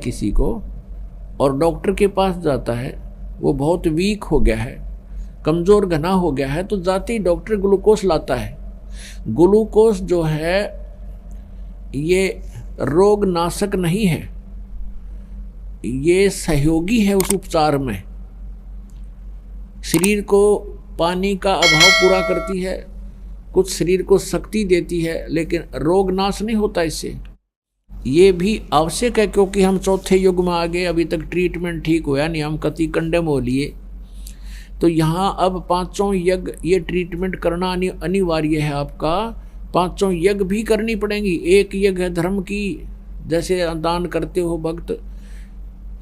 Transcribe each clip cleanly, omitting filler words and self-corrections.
किसी को और डॉक्टर के पास जाता है, वो बहुत वीक हो गया है, कमज़ोर घना हो गया है, तो जाते ही डॉक्टर ग्लूकोज लाता है। ग्लूकोज जो है ये रोग नाशक नहीं है, ये सहयोगी है उस उपचार में। शरीर को पानी का अभाव पूरा करती है, कुछ शरीर को शक्ति देती है, लेकिन रोग नाश नहीं होता इससे। ये भी आवश्यक है क्योंकि हम चौथे युग में आ गए, अभी तक ट्रीटमेंट ठीक होया नहीं, हम कति कंडम हो लिए। तो यहाँ अब पांचों यज्ञ ये ट्रीटमेंट करना अनिवार्य है आपका। पांचों यज्ञ भी करनी पड़ेंगी। एक यज्ञ है धर्म की, जैसे दान करते हो भक्त,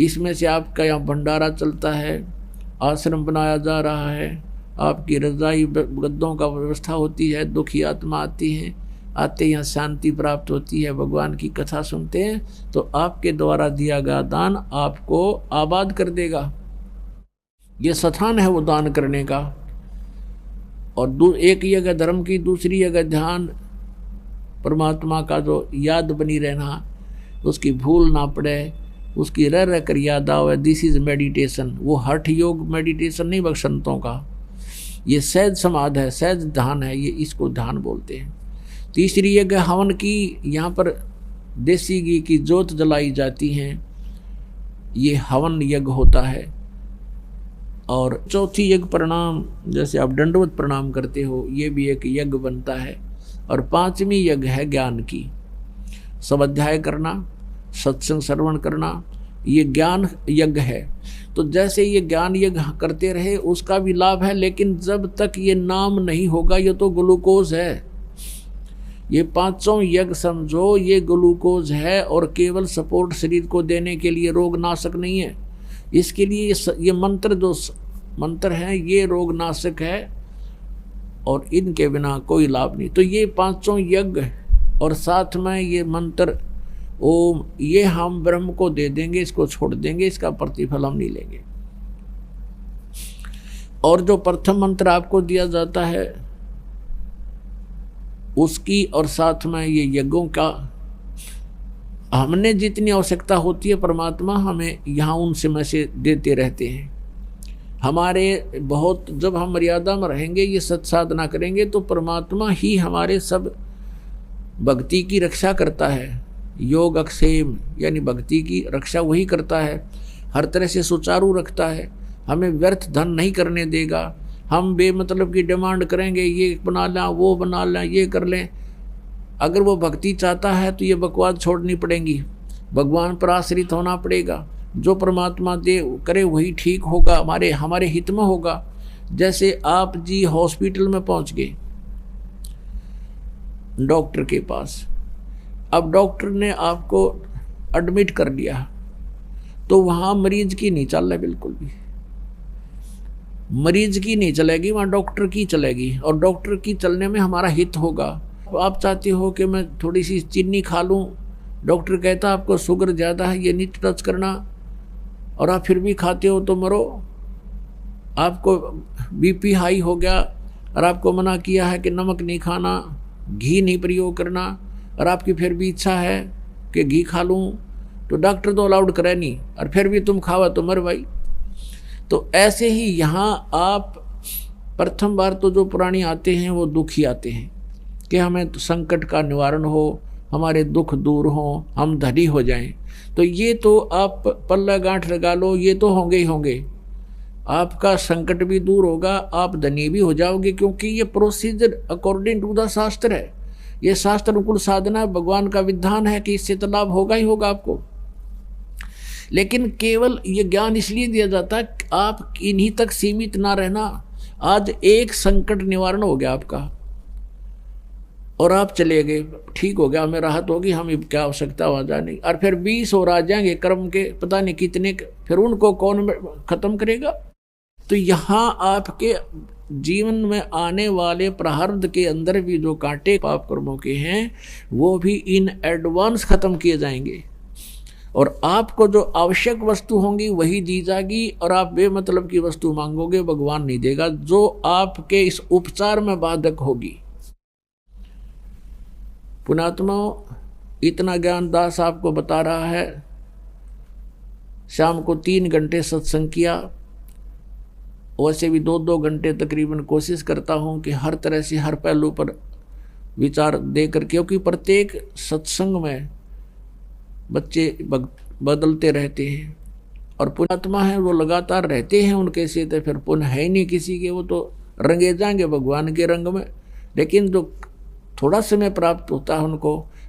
इसमें से आपका यहाँ भंडारा चलता है, आश्रम बनाया जा रहा है, आपकी रजाई गद्दों का व्यवस्था होती है, दुखी आत्मा आती है, आते यहाँ शांति प्राप्त होती है, भगवान की कथा सुनते हैं, तो आपके द्वारा दिया गया दान आपको आबाद कर देगा। ये स्थान है वो दान करने का। और एक जगह धर्म की, दूसरी जगह ध्यान, परमात्मा का जो याद बनी रहना, उसकी भूल ना पड़े, उसकी रह रह कर याद आवे। This is meditation. वो हठ योग मेडिटेशन नहीं बख्शंतों का, ये सहज समाध है, सहज ध्यान है, ये इसको ध्यान बोलते हैं। तीसरी यज्ञ हवन की, यहाँ पर देसी घी की जोत जलाई जाती हैं, ये हवन यज्ञ होता है। और चौथी यज्ञ प्रणाम, जैसे आप दंडवत प्रणाम करते हो, ये भी एक यज्ञ बनता है। और पांचवी यज्ञ है ज्ञान की, स्वाध्याय करना, सत्संग श्रवण करना, ये ज्ञान यज्ञ है। तो जैसे ये ज्ञान यज्ञ करते रहे उसका भी लाभ है, लेकिन जब तक ये नाम नहीं होगा, ये तो ग्लूकोज है। ये पांचों यज्ञ समझो, ये ग्लूकोज है और केवल सपोर्ट शरीर को देने के लिए, रोग नाशक नहीं है। इसके लिए ये मंत्र जो मंत्र हैं ये रोग नाशक है और इनके बिना कोई लाभ नहीं। तो ये पांचों यज्ञ और साथ में ये मंत्र ओम, ये हम ब्रह्म को दे देंगे, इसको छोड़ देंगे, इसका प्रतिफल हम नहीं लेंगे। और जो प्रथम मंत्र आपको दिया जाता है उसकी, और साथ में ये यज्ञों का, हमने जितनी आवश्यकता होती है परमात्मा हमें यहाँ उनसे में से देते रहते हैं। हमारे बहुत, जब हम मर्यादा में रहेंगे, ये सत्साधना करेंगे, तो परमात्मा ही हमारे सब भक्ति की रक्षा करता है। योग अक्षेम यानी भक्ति की रक्षा वही करता है, हर तरह से सुचारू रखता है, हमें व्यर्थ धन नहीं करने देगा। हम बेमतलब की डिमांड करेंगे, ये बना लें, वो बना लें, ये कर लें, अगर वो भक्ति चाहता है तो ये बकवास छोड़नी पड़ेगी, भगवान पर आश्रित होना पड़ेगा। जो परमात्मा दे करे वही ठीक होगा, हमारे हित में होगा। जैसे आप जी हॉस्पिटल में पहुंच गए डॉक्टर के पास, अब डॉक्टर ने आपको एडमिट कर लिया, तो वहाँ मरीज की नहीं चल रहा, बिल्कुल भी मरीज की नहीं चलेगी, वहाँ डॉक्टर की चलेगी, और डॉक्टर की चलने में हमारा हित होगा। आप चाहते हो कि मैं थोड़ी सी चीनी खा लूँ, डॉक्टर कहता आपको शुगर ज़्यादा है, ये नहीं टच करना, और आप फिर भी खाते हो तो मरो। आपको बीपी हाई हो गया और आपको मना किया है कि नमक नहीं खाना, घी नहीं प्रयोग करना, और आपकी फिर भी इच्छा है कि घी खा लूँ, तो डॉक्टर तो अलाउड करे नहीं, और फिर भी तुम खावा तो मर भाई। तो ऐसे ही यहाँ आप प्रथम बार तो जो प्राणी आते हैं वो दुखी आते हैं कि हमें तो संकट का निवारण हो, हमारे दुख दूर हो, हम धनी हो जाएं। तो ये तो आप पल्ला गांठ लगा लो, ये तो होंगे ही होंगे, आपका संकट भी दूर होगा, आप धनी भी हो जाओगे, क्योंकि ये प्रोसीजर अकॉर्डिंग टू द शास्त्र है, ये शास्त्र अनुकूल साधना है, भगवान का विधान है कि इससे तो लाभ होगा ही होगा आपको। लेकिन केवल ये ज्ञान इसलिए दिया जाता है आप इन्हीं तक सीमित ना रहना। आज एक संकट निवारण हो गया आपका और आप चले गए, ठीक हो गया, हमें राहत होगी, हमें क्या आवश्यकता हो जाने, और फिर 20 और आ जाएंगे कर्म के पता नहीं कितने, फिर उनको कौन खत्म करेगा। तो यहाँ आपके जीवन में आने वाले प्रारब्ध के अंदर भी जो कांटे पाप कर्मों के हैं वो भी इन एडवांस खत्म किए जाएंगे, और आपको जो आवश्यक वस्तु होंगी वही दी जाएगी, और आप बेमतलब की वस्तु मांगोगे भगवान नहीं देगा, जो आपके इस उपचार में बाधक होगी। पुणात्मा, इतना ज्ञान दास आपको बता रहा है, शाम को 3 घंटे सत्संग किया। वैसे भी 2-2 घंटे तकरीबन कोशिश करता हूँ कि हर तरह से हर पहलू पर विचार देकर, क्योंकि प्रत्येक सत्संग में बच्चे बदलते रहते हैं और पुण्यात्मा है वो लगातार रहते हैं उनके से, तो फिर पुण्य है ही नहीं किसी के, वो तो रंगे जाएंगे भगवान के रंग में। लेकिन जो थोड़ा समय प्राप्त होता है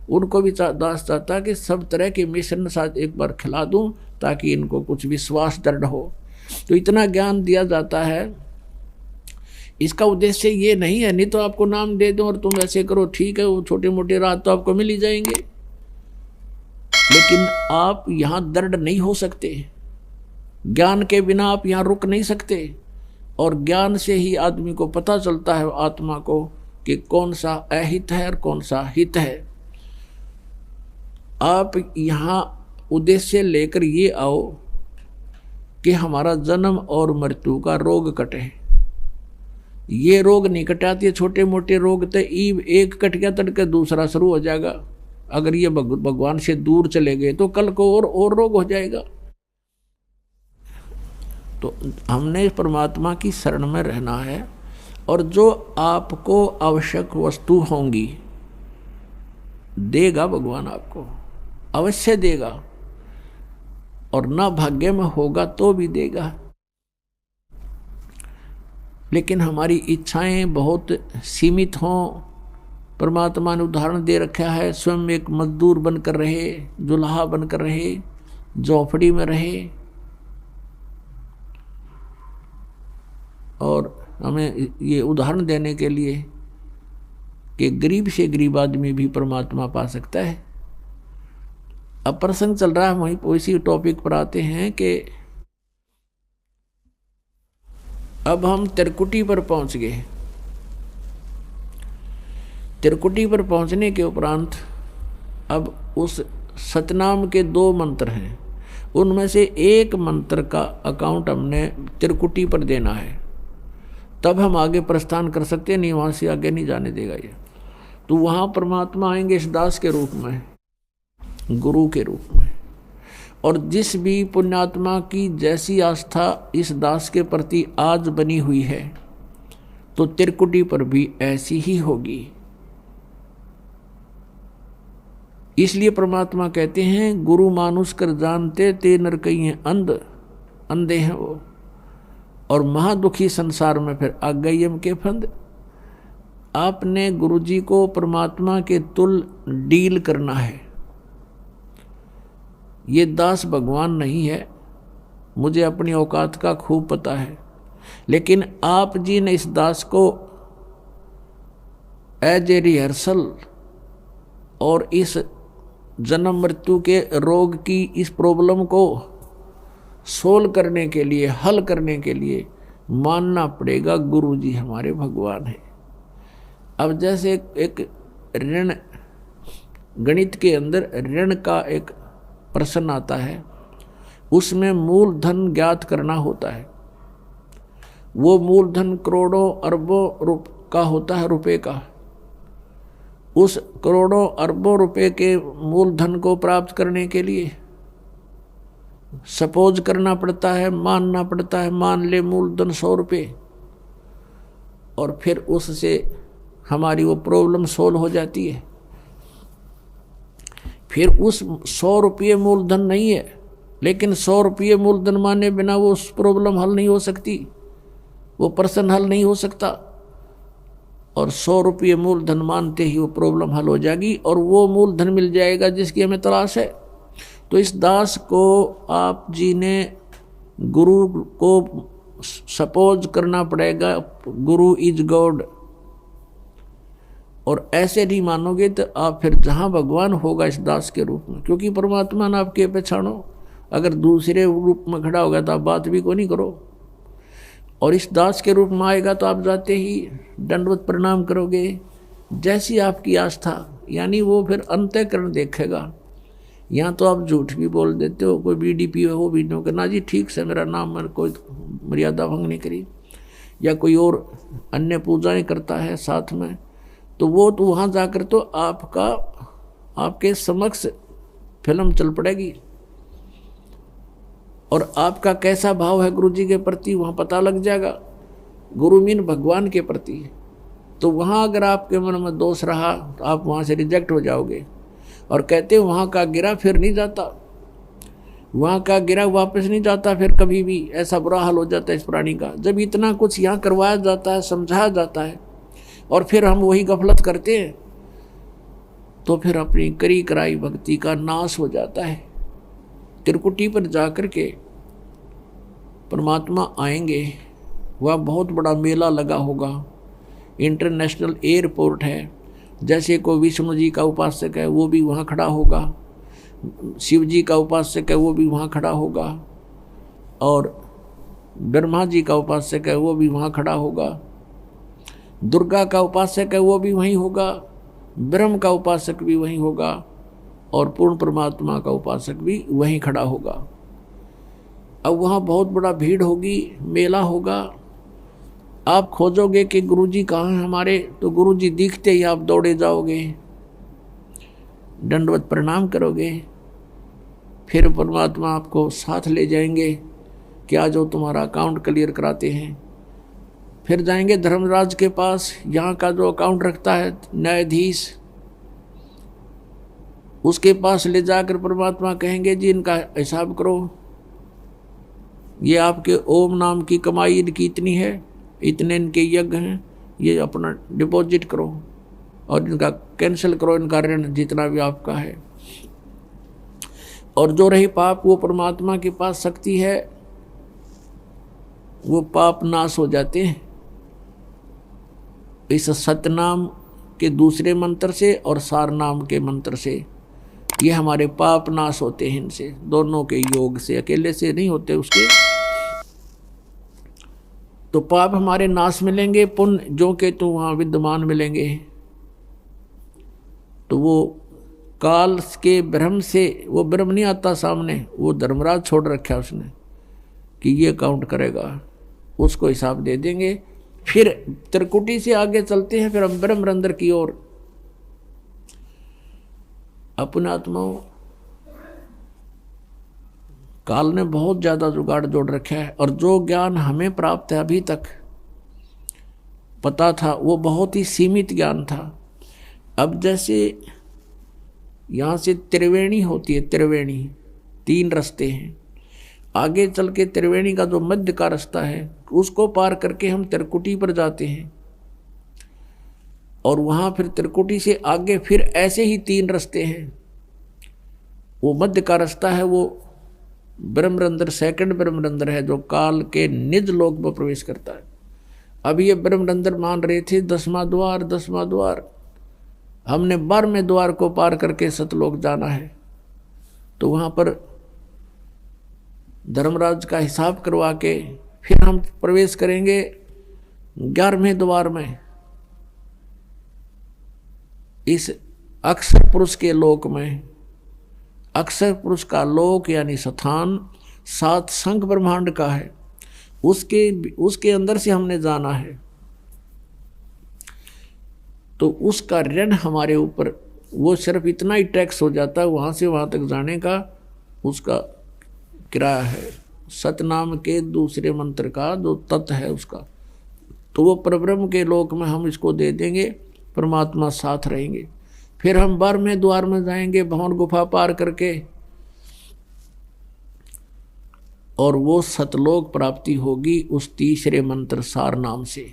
उनको भी दास चाहता कि सब तरह के मिश्रण साथ एक बार खिला दूं ताकि इनको कुछ विश्वास दृढ़ हो। तो इतना ज्ञान दिया जाता है। इसका उद्देश्य ये नहीं है, नहीं तो आपको नाम दे दूं और तुम ऐसे करो, ठीक है, वो छोटे मोटे रात तो आपको मिल ही जाएंगे, लेकिन आप यहाँ दृढ़ नहीं हो सकते। ज्ञान के बिना आप यहाँ रुक नहीं सकते, और ज्ञान से ही आदमी को पता चलता है आत्मा को कि कौन सा अहित है और कौन सा हित है। आप यहाँ उद्देश्य लेकर ये आओ कि हमारा जन्म और मृत्यु का रोग कटे। ये रोग नहीं कटाते, छोटे मोटे रोग तो एक कट गया तड़के दूसरा शुरू हो जाएगा। अगर ये भगवान से दूर चले गए तो कल को और रोग हो जाएगा। तो हमने परमात्मा की शरण में रहना है, और जो आपको आवश्यक वस्तु होंगी देगा भगवान, आपको अवश्य देगा, और ना भाग्य में होगा तो भी देगा। लेकिन हमारी इच्छाएं बहुत सीमित हों। परमात्मा ने उदाहरण दे रखा है, स्वयं एक मजदूर बनकर रहे, जुल्हा बनकर रहे, झोपड़ी में रहे, और हमें ये उदाहरण देने के लिए कि गरीब से गरीब आदमी भी परमात्मा पा सकता है। अब प्रसंग चल रहा है, वहीं उसी टॉपिक पर आते हैं कि अब हम त्रिकुटी पर पहुंच गए। त्रिकुटी पर पहुंचने के उपरांत अब उस सतनाम के 2 मंत्र हैं, उनमें से एक मंत्र का अकाउंट हमने त्रिकुटी पर देना है, तब हम आगे प्रस्थान कर सकते हैं, नहीं वहाँ से आगे नहीं जाने देगा ये। तो वहाँ परमात्मा आएंगे इस दास के रूप में, गुरु के रूप में, और जिस भी पुण्यात्मा की जैसी आस्था इस दास के प्रति आज बनी हुई है तो त्रिकुटी पर भी ऐसी ही होगी। इसलिए परमात्मा कहते हैं, गुरु मानुष कर जानते ते नर कहीं अंधे हैं वो, और महादुखी संसार में फिर आ गई हम के फंद। आपने गुरु जी को परमात्मा के तुल डील करना है। ये दास भगवान नहीं है, मुझे अपनी औकात का खूब पता है, लेकिन आप जी ने इस दास को एज ए रिहर्सल और इस जन्म मृत्यु के रोग की इस प्रॉब्लम को सोल्व करने के लिए, हल करने के लिए मानना पड़ेगा गुरु जी हमारे भगवान हैं। अब जैसे एक ऋण, गणित के अंदर ऋण का एक प्रश्न आता है, उसमें मूलधन ज्ञात करना होता है। वो मूलधन करोड़ों अरबों का होता है, रुपए का। उस करोड़ों अरबों रुपए के मूलधन को प्राप्त करने के लिए सपोज करना पड़ता है, मानना पड़ता है, मान ले मूलधन 100 रुपये, और फिर उससे हमारी वो प्रॉब्लम सोल्व हो जाती है। फिर उस 100 रुपये मूलधन नहीं है, लेकिन 100 रुपये मूलधन माने बिना वो उस प्रॉब्लम हल नहीं हो सकती, वो प्रश्न हल नहीं हो सकता। और 100 रुपये मूलधन मानते ही वो प्रॉब्लम हल हो जाएगी, और वो मूलधन मिल जाएगा जिसकी हमें तलाश है। तो इस दास को आप जी ने गुरु को सपोज करना पड़ेगा, गुरु इज गॉड, और ऐसे नहीं मानोगे तो आप फिर जहाँ भगवान होगा इस दास के रूप में, क्योंकि परमात्मा ने आपके पहचानो। अगर दूसरे रूप में खड़ा होगा तो आप बात भी को नहीं करो, और इस दास के रूप में आएगा तो आप जाते ही दंडवत प्रणाम करोगे, जैसी आपकी आस्था, यानी वो फिर अंतःकरण देखेगा। यहाँ तो आप झूठ भी बोल देते हो, कोई BDP हो भी नहीं करना जी, ठीक से मेरा नाम, मैंने कोई मर्यादा भंग नहीं करी, या कोई और अन्य पूजाएं करता है साथ में, तो वो तो वहाँ जाकर तो आपके समक्ष फिल्म चल पड़ेगी। और आपका कैसा भाव है गुरु जी के प्रति वहाँ पता लग जाएगा। गुरु मीन भगवान के प्रति। तो वहाँ अगर आपके मन में दोष रहा तो आप वहाँ से रिजेक्ट हो जाओगे। और कहते हैं वहाँ का गिरा फिर नहीं जाता, वहाँ का गिरा वापस नहीं जाता फिर कभी भी। ऐसा बुरा हाल हो जाता है इस प्राणी का। जब इतना कुछ यहाँ करवाया जाता है, समझाया जाता है, और फिर हम वही गफलत करते हैं, तो फिर अपनी करी कराई भक्ति का नाश हो जाता है। त्रिकुटी पर जाकर के परमात्मा आएंगे, वह बहुत बड़ा मेला लगा होगा, इंटरनेशनल एयरपोर्ट है। जैसे कोई विष्णु जी का उपासक है वो भी वहाँ खड़ा होगा, शिव जी का उपासक है वो भी वहाँ खड़ा होगा, और ब्रह्मा जी का उपासक है वो भी वहाँ खड़ा होगा, दुर्गा का उपासक है वो भी वहीं होगा, ब्रह्म का उपासक भी वहीं होगा, और पूर्ण परमात्मा का उपासक भी वहीं खड़ा होगा। अब वहाँ बहुत बड़ा भीड़ होगी, मेला होगा। आप खोजोगे कि गुरुजी कहाँ हैं हमारे, तो गुरुजी दिखते ही आप दौड़े जाओगे, दंडवत प्रणाम करोगे। फिर परमात्मा आपको साथ ले जाएंगे कि आज जो तुम्हारा अकाउंट क्लियर कराते हैं। फिर जाएंगे धर्मराज के पास, यहाँ का जो अकाउंट रखता है न्यायाधीश, उसके पास ले जाकर परमात्मा कहेंगे जी इनका हिसाब करो, ये आपके ओम नाम की कमाई इनकी इतनी है, इतने इनके यज्ञ हैं, ये अपना डिपॉजिट करो और इनका कैंसिल करो, इनका ऋण जितना भी आपका है। और जो रही पाप, वो परमात्मा के पास शक्ति है, वो पाप नाश हो जाते हैं इस सतनाम के दूसरे मंत्र से और सार नाम के मंत्र से। ये हमारे पाप नाश होते हैं इनसे, दोनों के योग से, अकेले से नहीं होते उसके। तो पाप हमारे नाश मिलेंगे, पुण्य जो के तो वहाँ विद्यमान मिलेंगे। तो वो काल के ब्रह्म से, वो ब्रह्म नहीं आता सामने, वो धर्मराज छोड़ रखा है उसने कि ये काउंट करेगा, उसको हिसाब दे देंगे। फिर त्रिकुटी से आगे चलते हैं, फिर हम ब्रह्मरंध्र की ओर। अपने आत्माओं, काल ने बहुत ज़्यादा जुगाड़ जोड़ रखा है, और जो ज्ञान हमें प्राप्त है अभी तक पता था, वो बहुत ही सीमित ज्ञान था। अब जैसे यहाँ से त्रिवेणी होती है, त्रिवेणी 3 रास्ते हैं, आगे चल के त्रिवेणी का जो मध्य का रास्ता है उसको पार करके हम त्रिकुटी पर जाते हैं, और वहाँ फिर त्रिकुटी से आगे फिर ऐसे ही 3 रास्ते हैं। वो मध्य का रास्ता है, वो ब्रह्मरंध्र, सेकंड ब्रह्मरंध्र है, जो काल के निज लोक में प्रवेश करता है। अब ये ब्रह्मरंध्र मान रहे थे 10वां द्वार, 10वां द्वार, हमने 12वें द्वार को पार करके सतलोक जाना है। तो वहाँ पर धर्मराज का हिसाब करवा के फिर हम प्रवेश करेंगे 11वें द्वार में, इस अक्षर पुरुष के लोक में। अक्षर पुरुष का लोक यानी स्थान 7 संख ब्रह्मांड का है, उसके अंदर से हमने जाना है। तो उसका ऋण हमारे ऊपर, वो सिर्फ इतना ही टैक्स हो जाता है वहाँ से वहाँ तक जाने का, उसका किराया है सतनाम के दूसरे मंत्र का जो तत्व है उसका। तो वो परब्रह्म के लोक में हम इसको दे देंगे, परमात्मा साथ रहेंगे। फिर हम 12वें द्वार में जाएंगे, भवन गुफा पार करके, और वो सतलोक प्राप्ति होगी उस तीसरे मंत्र सार नाम से।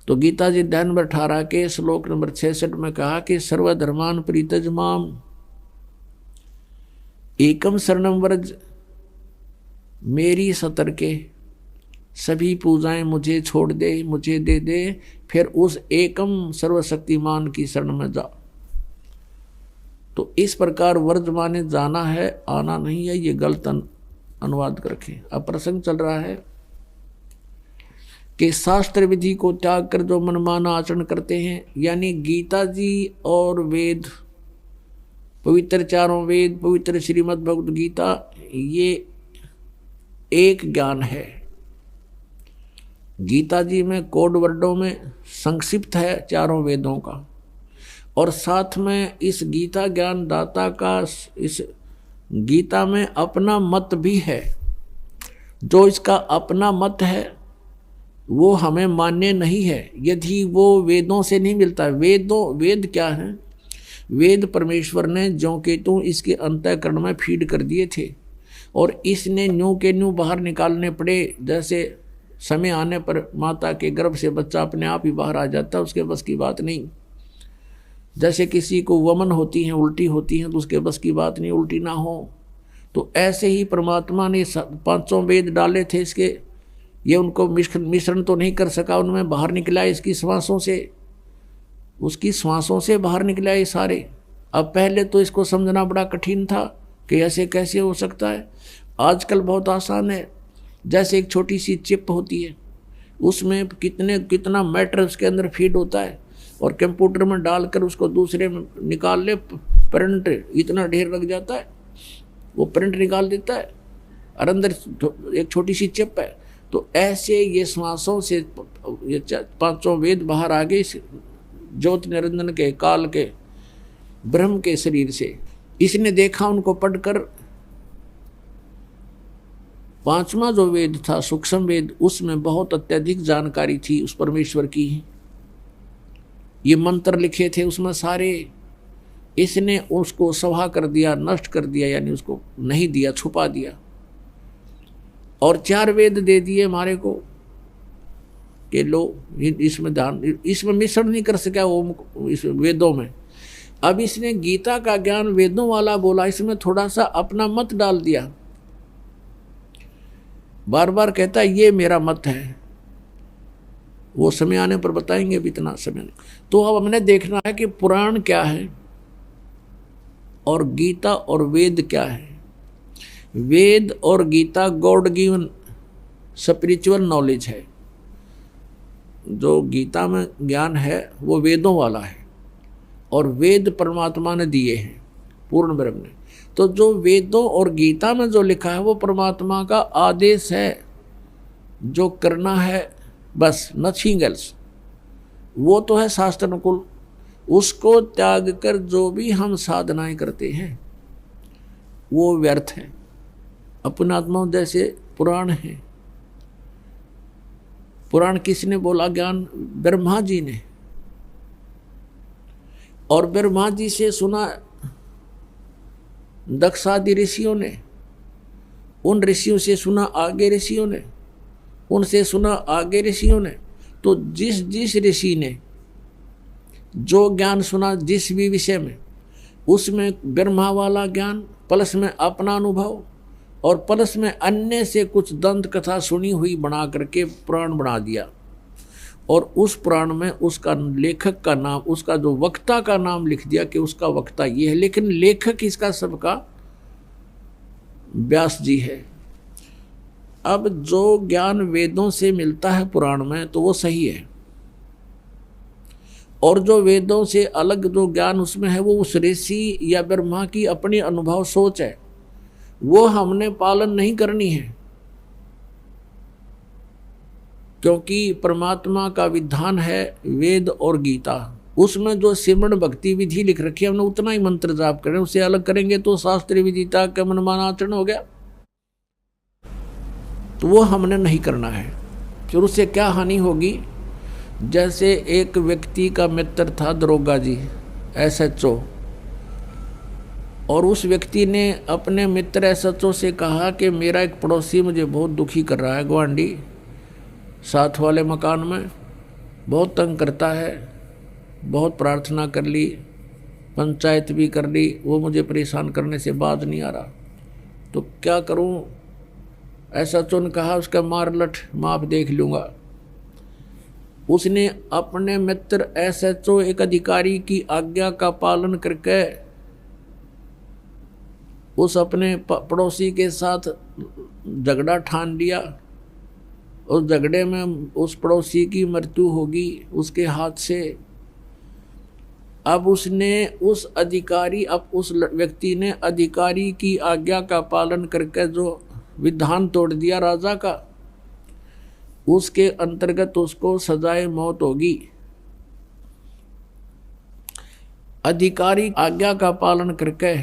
तो गीता जी अध्याय नंबर 18 के श्लोक नंबर 66 में कहा कि सर्वधर्मान परित्यज माम एकम शरणम व्रज, मेरी सतर के सभी पूजाएं मुझे छोड़ दे, मुझे दे दे, फिर उस एकम सर्वशक्तिमान की शरण में जा। तो इस प्रकार व्रज माने जाना है, आना नहीं है। ये गलत अनुवाद कर रखे। अब प्रसंग चल रहा है कि शास्त्र विधि को त्याग कर जो मनमाना आचरण करते हैं, यानी गीता जी और वेद, पवित्र 4 वेद, पवित्र श्रीमद् भगवद गीता, ये एक ज्ञान है। गीता जी में कोड वर्डों में संक्षिप्त है 4 वेदों का, और साथ में इस गीता ज्ञान दाता का, इस गीता में अपना मत भी है। जो इसका अपना मत है वो हमें मान्य नहीं है यदि वो वेदों से नहीं मिलता। वेद क्या है? वेद परमेश्वर ने ज्यों के त्यों इसके अंतःकरण में फीड कर दिए थे और इसने न्यू के न्यू बाहर निकालने पड़े। जैसे समय आने पर माता के गर्भ से बच्चा अपने आप ही बाहर आ जाता है, उसके बस की बात नहीं। जैसे किसी को वमन होती है, उल्टी होती है, तो उसके बस की बात नहीं उल्टी ना हो। तो ऐसे ही परमात्मा ने 500 वेद डाले थे इसके, ये उनको मिश्रण तो नहीं कर सका, उनमें बाहर निकला इसकी श्वासों से, उसकी श्वासों से बाहर निकला ये सारे। अब पहले तो इसको समझना बड़ा कठिन था कि ऐसे कैसे हो सकता है। आजकल बहुत आसान है। जैसे एक छोटी सी चिप होती है, उसमें कितना मैटर उसके अंदर फीड होता है और कंप्यूटर में डालकर उसको दूसरे में निकाल ले, प्रिंट इतना ढेर लग जाता है, वो प्रिंट निकाल देता है और अंदर एक छोटी सी चिप है। तो ऐसे ये श्वासों से ये 500 वेद बाहर आ गए ज्योति निरंजन के काल के ब्रह्म के शरीर से। इसने देखा उनको पढ़कर, 5वां जो वेद था सूक्ष्म वेद, उसमें बहुत अत्यधिक जानकारी थी उस परमेश्वर की। ये मंत्र लिखे थे उसमें सारे, इसने उसको सभा कर दिया, नष्ट कर दिया, यानी उसको नहीं दिया, छुपा दिया। और 4 वेद दे दिए हमारे को कि लो इसमें दान, इसमें मिश्रण नहीं कर सका वो इस वेदों में। अब इसने गीता का ज्ञान वेदों वाला बोला, इसमें थोड़ा सा अपना मत डाल दिया। बार बार कहता है ये मेरा मत है, वो समय आने पर बताएंगे, भी इतना समय नहीं। तो अब हमने देखना है कि पुराण क्या है और गीता और वेद क्या है। वेद और Gita God given spiritual knowledge है। जो गीता में ज्ञान है वो वेदों वाला है और वेद परमात्मा ने दिए हैं, पूर्ण ब्रह्म ने। तो जो वेदों और गीता में जो लिखा है वो परमात्मा का आदेश है, जो करना है बस, नथिंग एल्स। वो तो है शास्त्र अनुकूल, उसको त्याग कर जो भी हम साधनाएं करते हैं वो व्यर्थ है। अपनात्मा जैसे पुराण है, पुराण किसने बोला ज्ञान? ब्रह्मा जी ने। और ब्रह्मा जी से सुना दक्षादि ऋषियों ने, उन ऋषियों से सुना आगे ऋषियों ने, उनसे सुना आगे ऋषियों ने। तो जिस जिस ऋषि ने जो ज्ञान सुना जिस भी विषय में, उसमें ब्रह्मा वाला ज्ञान प्लस में अपना अनुभव और प्लस में अन्य से कुछ दंत कथा सुनी हुई बना करके पुराण बना दिया। और उस पुराण में उसका लेखक का नाम, उसका जो वक्ता का नाम लिख दिया कि उसका वक्ता ये है, लेकिन लेखक इसका सबका व्यास जी है। अब जो ज्ञान वेदों से मिलता है पुराण में तो वो सही है, और जो वेदों से अलग जो ज्ञान उसमें है वो उस ऋषि या ब्रह्मा की अपनी अनुभव सोच है, वो हमने पालन नहीं करनी है। क्योंकि परमात्मा का विधान है वेद और गीता, उसमें जो सिमरण भक्ति विधि लिख रखी है हमने उतना ही मंत्र जाप करें, उससे अलग करेंगे तो शास्त्रीय विदिता का मनमाना आचरण हो गया। तो वो हमने नहीं करना है। फिर उससे क्या हानि होगी? जैसे एक व्यक्ति का मित्र था दरोगा जी, SHO, और उस व्यक्ति ने अपने मित्र SHO से कहा कि मेरा एक पड़ोसी मुझे बहुत दुखी कर रहा है, ग्वांडी साथ वाले मकान में बहुत तंग करता है, बहुत प्रार्थना कर ली, पंचायत भी कर ली, वो मुझे परेशान करने से बाज नहीं आ रहा, तो क्या करूं? SHO ने कहा उसका मार लठ माप देख लूँगा। उसने अपने मित्र SHO एक अधिकारी की आज्ञा का पालन करके उस अपने पड़ोसी के साथ झगड़ा ठान लिया। उस झगड़े में उस पड़ोसी की मृत्यु होगी उसके हाथ से। अब उसने उस व्यक्ति ने अधिकारी की आज्ञा का पालन करके जो विधान तोड़ दिया राजा का, उसके अंतर्गत उसको सजाए मौत होगी। अधिकारी आज्ञा का पालन करके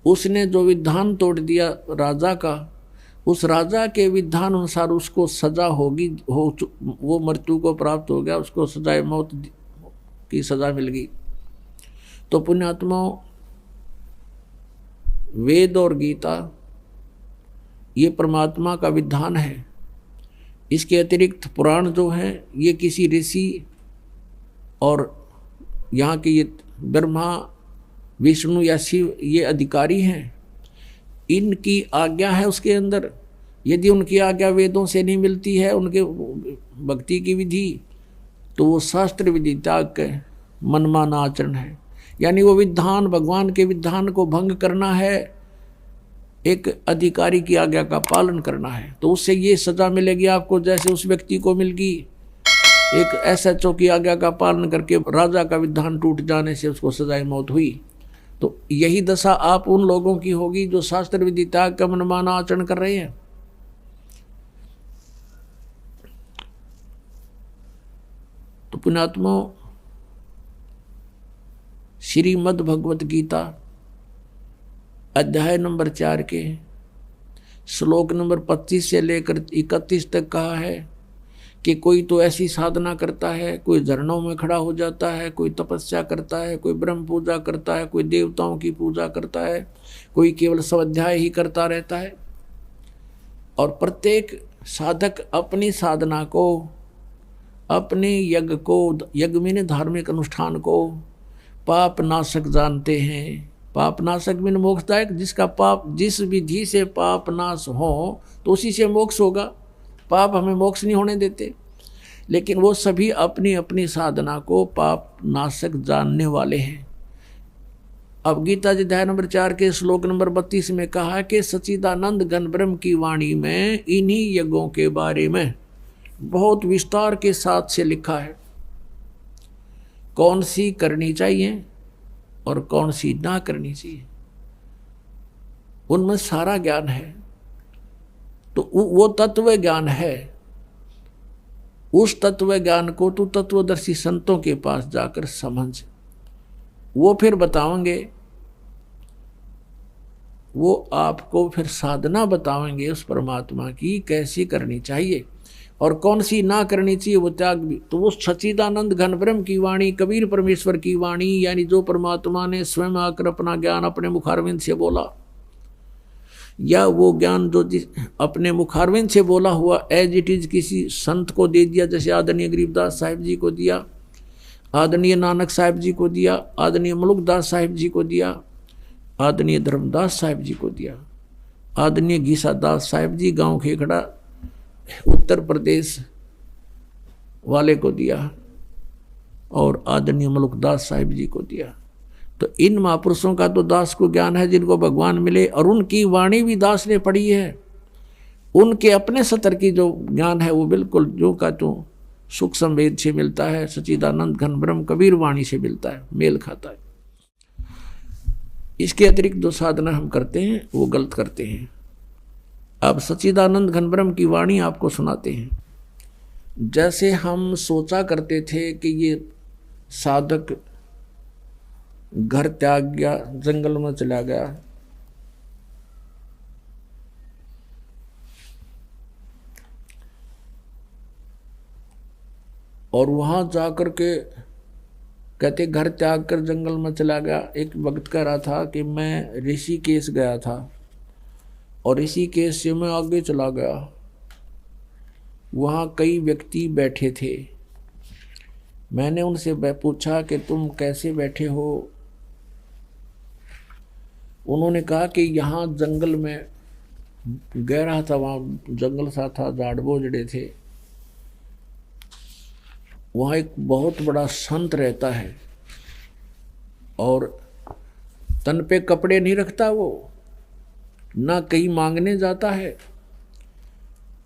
उसने जो विधान तोड़ दिया राजा का, उस राजा के विधान अनुसार उसको सजा होगी, वो मृत्यु को प्राप्त हो गया, उसको सजाए मौत की सजा मिल गई। तो पुण्यात्माओं, वेद और गीता ये परमात्मा का विधान है। इसके अतिरिक्त पुराण जो है ये किसी ऋषि और यहाँ के ये ब्रह्मा विष्णु या शिव ये अधिकारी हैं, इनकी आज्ञा है उसके अंदर। यदि उनकी आज्ञा वेदों से नहीं मिलती है, उनके भक्ति की विधि, तो वो शास्त्र विधि त्याग के मनमाना आचरण है। यानी वो विधान, भगवान के विधान को भंग करना है, एक अधिकारी की आज्ञा का पालन करना है। तो उससे ये सजा मिलेगी आपको, जैसे उस व्यक्ति को मिल गई एक SHO की आज्ञा का पालन करके राजा का विधान टूट जाने से उसको सजाए मौत हुई। तो यही दशा आप उन लोगों की होगी जो शास्त्र विधि त्याग का मनमाना आचरण कर रहे हैं। तो पुण्यात्मा, श्रीमद् भगवत गीता अध्याय नंबर 4 के श्लोक नंबर 25 से लेकर 31 तक कहा है कि कोई तो ऐसी साधना करता है, कोई झरनों में खड़ा हो जाता है, कोई तपस्या करता है, कोई ब्रह्म पूजा करता है, कोई देवताओं की पूजा करता है, कोई केवल स्वाध्याय ही करता रहता है। और प्रत्येक साधक अपनी साधना को, अपने यज्ञ को, यज्ञ में धार्मिक अनुष्ठान को पाप नाशक जानते हैं। पाप नाशक में मोक्षदायक, जिसका पाप, जिस विधि से पाप नाश हो तो उसी से मोक्ष होगा। पाप हमें मोक्ष नहीं होने देते, लेकिन वो सभी अपनी अपनी साधना को पाप नाशक जानने वाले हैं। अब गीता जी अध्याय नंबर 4 के श्लोक नंबर 32 में कहा कि सच्चिदानंद घन ब्रह्म की वाणी में इन्हीं यज्ञों के बारे में बहुत विस्तार के साथ से लिखा है, कौन सी करनी चाहिए और कौन सी ना करनी चाहिए, उनमें सारा ज्ञान है। तो वो तत्व ज्ञान है। उस तत्व ज्ञान को तू तत्वदर्शी संतों के पास जाकर समझ, वो फिर बताओगे, वो आपको फिर साधना बताएंगे उस परमात्मा की कैसी करनी चाहिए और कौन सी ना करनी चाहिए, वो त्याग भी। तो वो सच्चिदानंद घन ब्रह्म की वाणी, कबीर परमेश्वर की वाणी, यानी जो परमात्मा ने स्वयं आकर अपना ज्ञान अपने मुखारविंद से बोला, या वो ज्ञान जो अपने मुखारविंद से बोला हुआ एज इट इज किसी संत को दे दिया, जैसे आदरणीय गरीबदास साहिब जी को दिया, आदरणीय नानक साहिब जी को दिया, आदरणीय मलुकदास साहिब जी को दिया, आदरणीय धर्मदास साहिब जी को दिया, आदरणीय गीसादास साहिब जी गांव खेखड़ा उत्तर प्रदेश वाले को दिया, और आदरणीय मलुकदास साहिब जी को दिया। तो इन महापुरुषों का तो दास को ज्ञान है जिनको भगवान मिले, और उनकी वाणी भी दास ने पढ़ी है। उनके अपने सतर की जो ज्ञान है वो बिल्कुल जो का तो सुख संवेद से मिलता है, सच्चिदानंद घन ब्रह्म कबीर वाणी से मिलता है, मेल खाता है। इसके अतिरिक्त जो साधना हम करते हैं वो गलत करते हैं। अब सच्चिदानंद घन ब्रह्म की वाणी आपको सुनाते हैं। जैसे हम सोचा करते थे कि ये साधक घर त्याग गया, जंगल में चला गया, और वहां जाकर के कहते घर त्याग कर जंगल में चला गया। एक वक्त कह रहा था कि मैं ऋषिकेश गया था और ऋषिकेश से मैं आगे चला गया, वहाँ कई व्यक्ति बैठे थे। मैंने उनसे पूछा कि तुम कैसे बैठे हो। उन्होंने कहा कि यहाँ जंगल में गहरा था, वहाँ जंगल सा था, झाड़ बोझड़े थे, वहाँ एक बहुत बड़ा संत रहता है और तन पे कपड़े नहीं रखता, वो ना कहीं मांगने जाता है,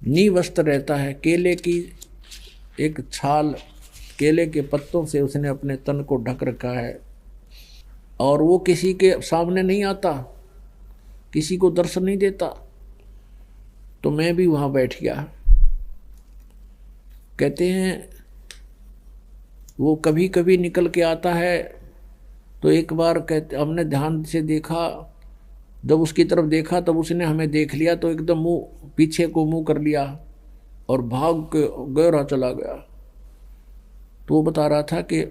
निवस्त्र रहता है। केले की एक छाल, केले के पत्तों से उसने अपने तन को ढक रखा है, और वो किसी के सामने नहीं आता, किसी को दर्शन नहीं देता। तो मैं भी वहाँ बैठ गया। कहते हैं वो कभी कभी निकल के आता है। तो एक बार कहते हमने ध्यान से देखा जब उसकी तरफ देखा तब उसने हमें देख लिया तो एकदम मुंह पीछे को मुंह कर लिया और भाग के गहरा चला गया। तो वो बता रहा था कि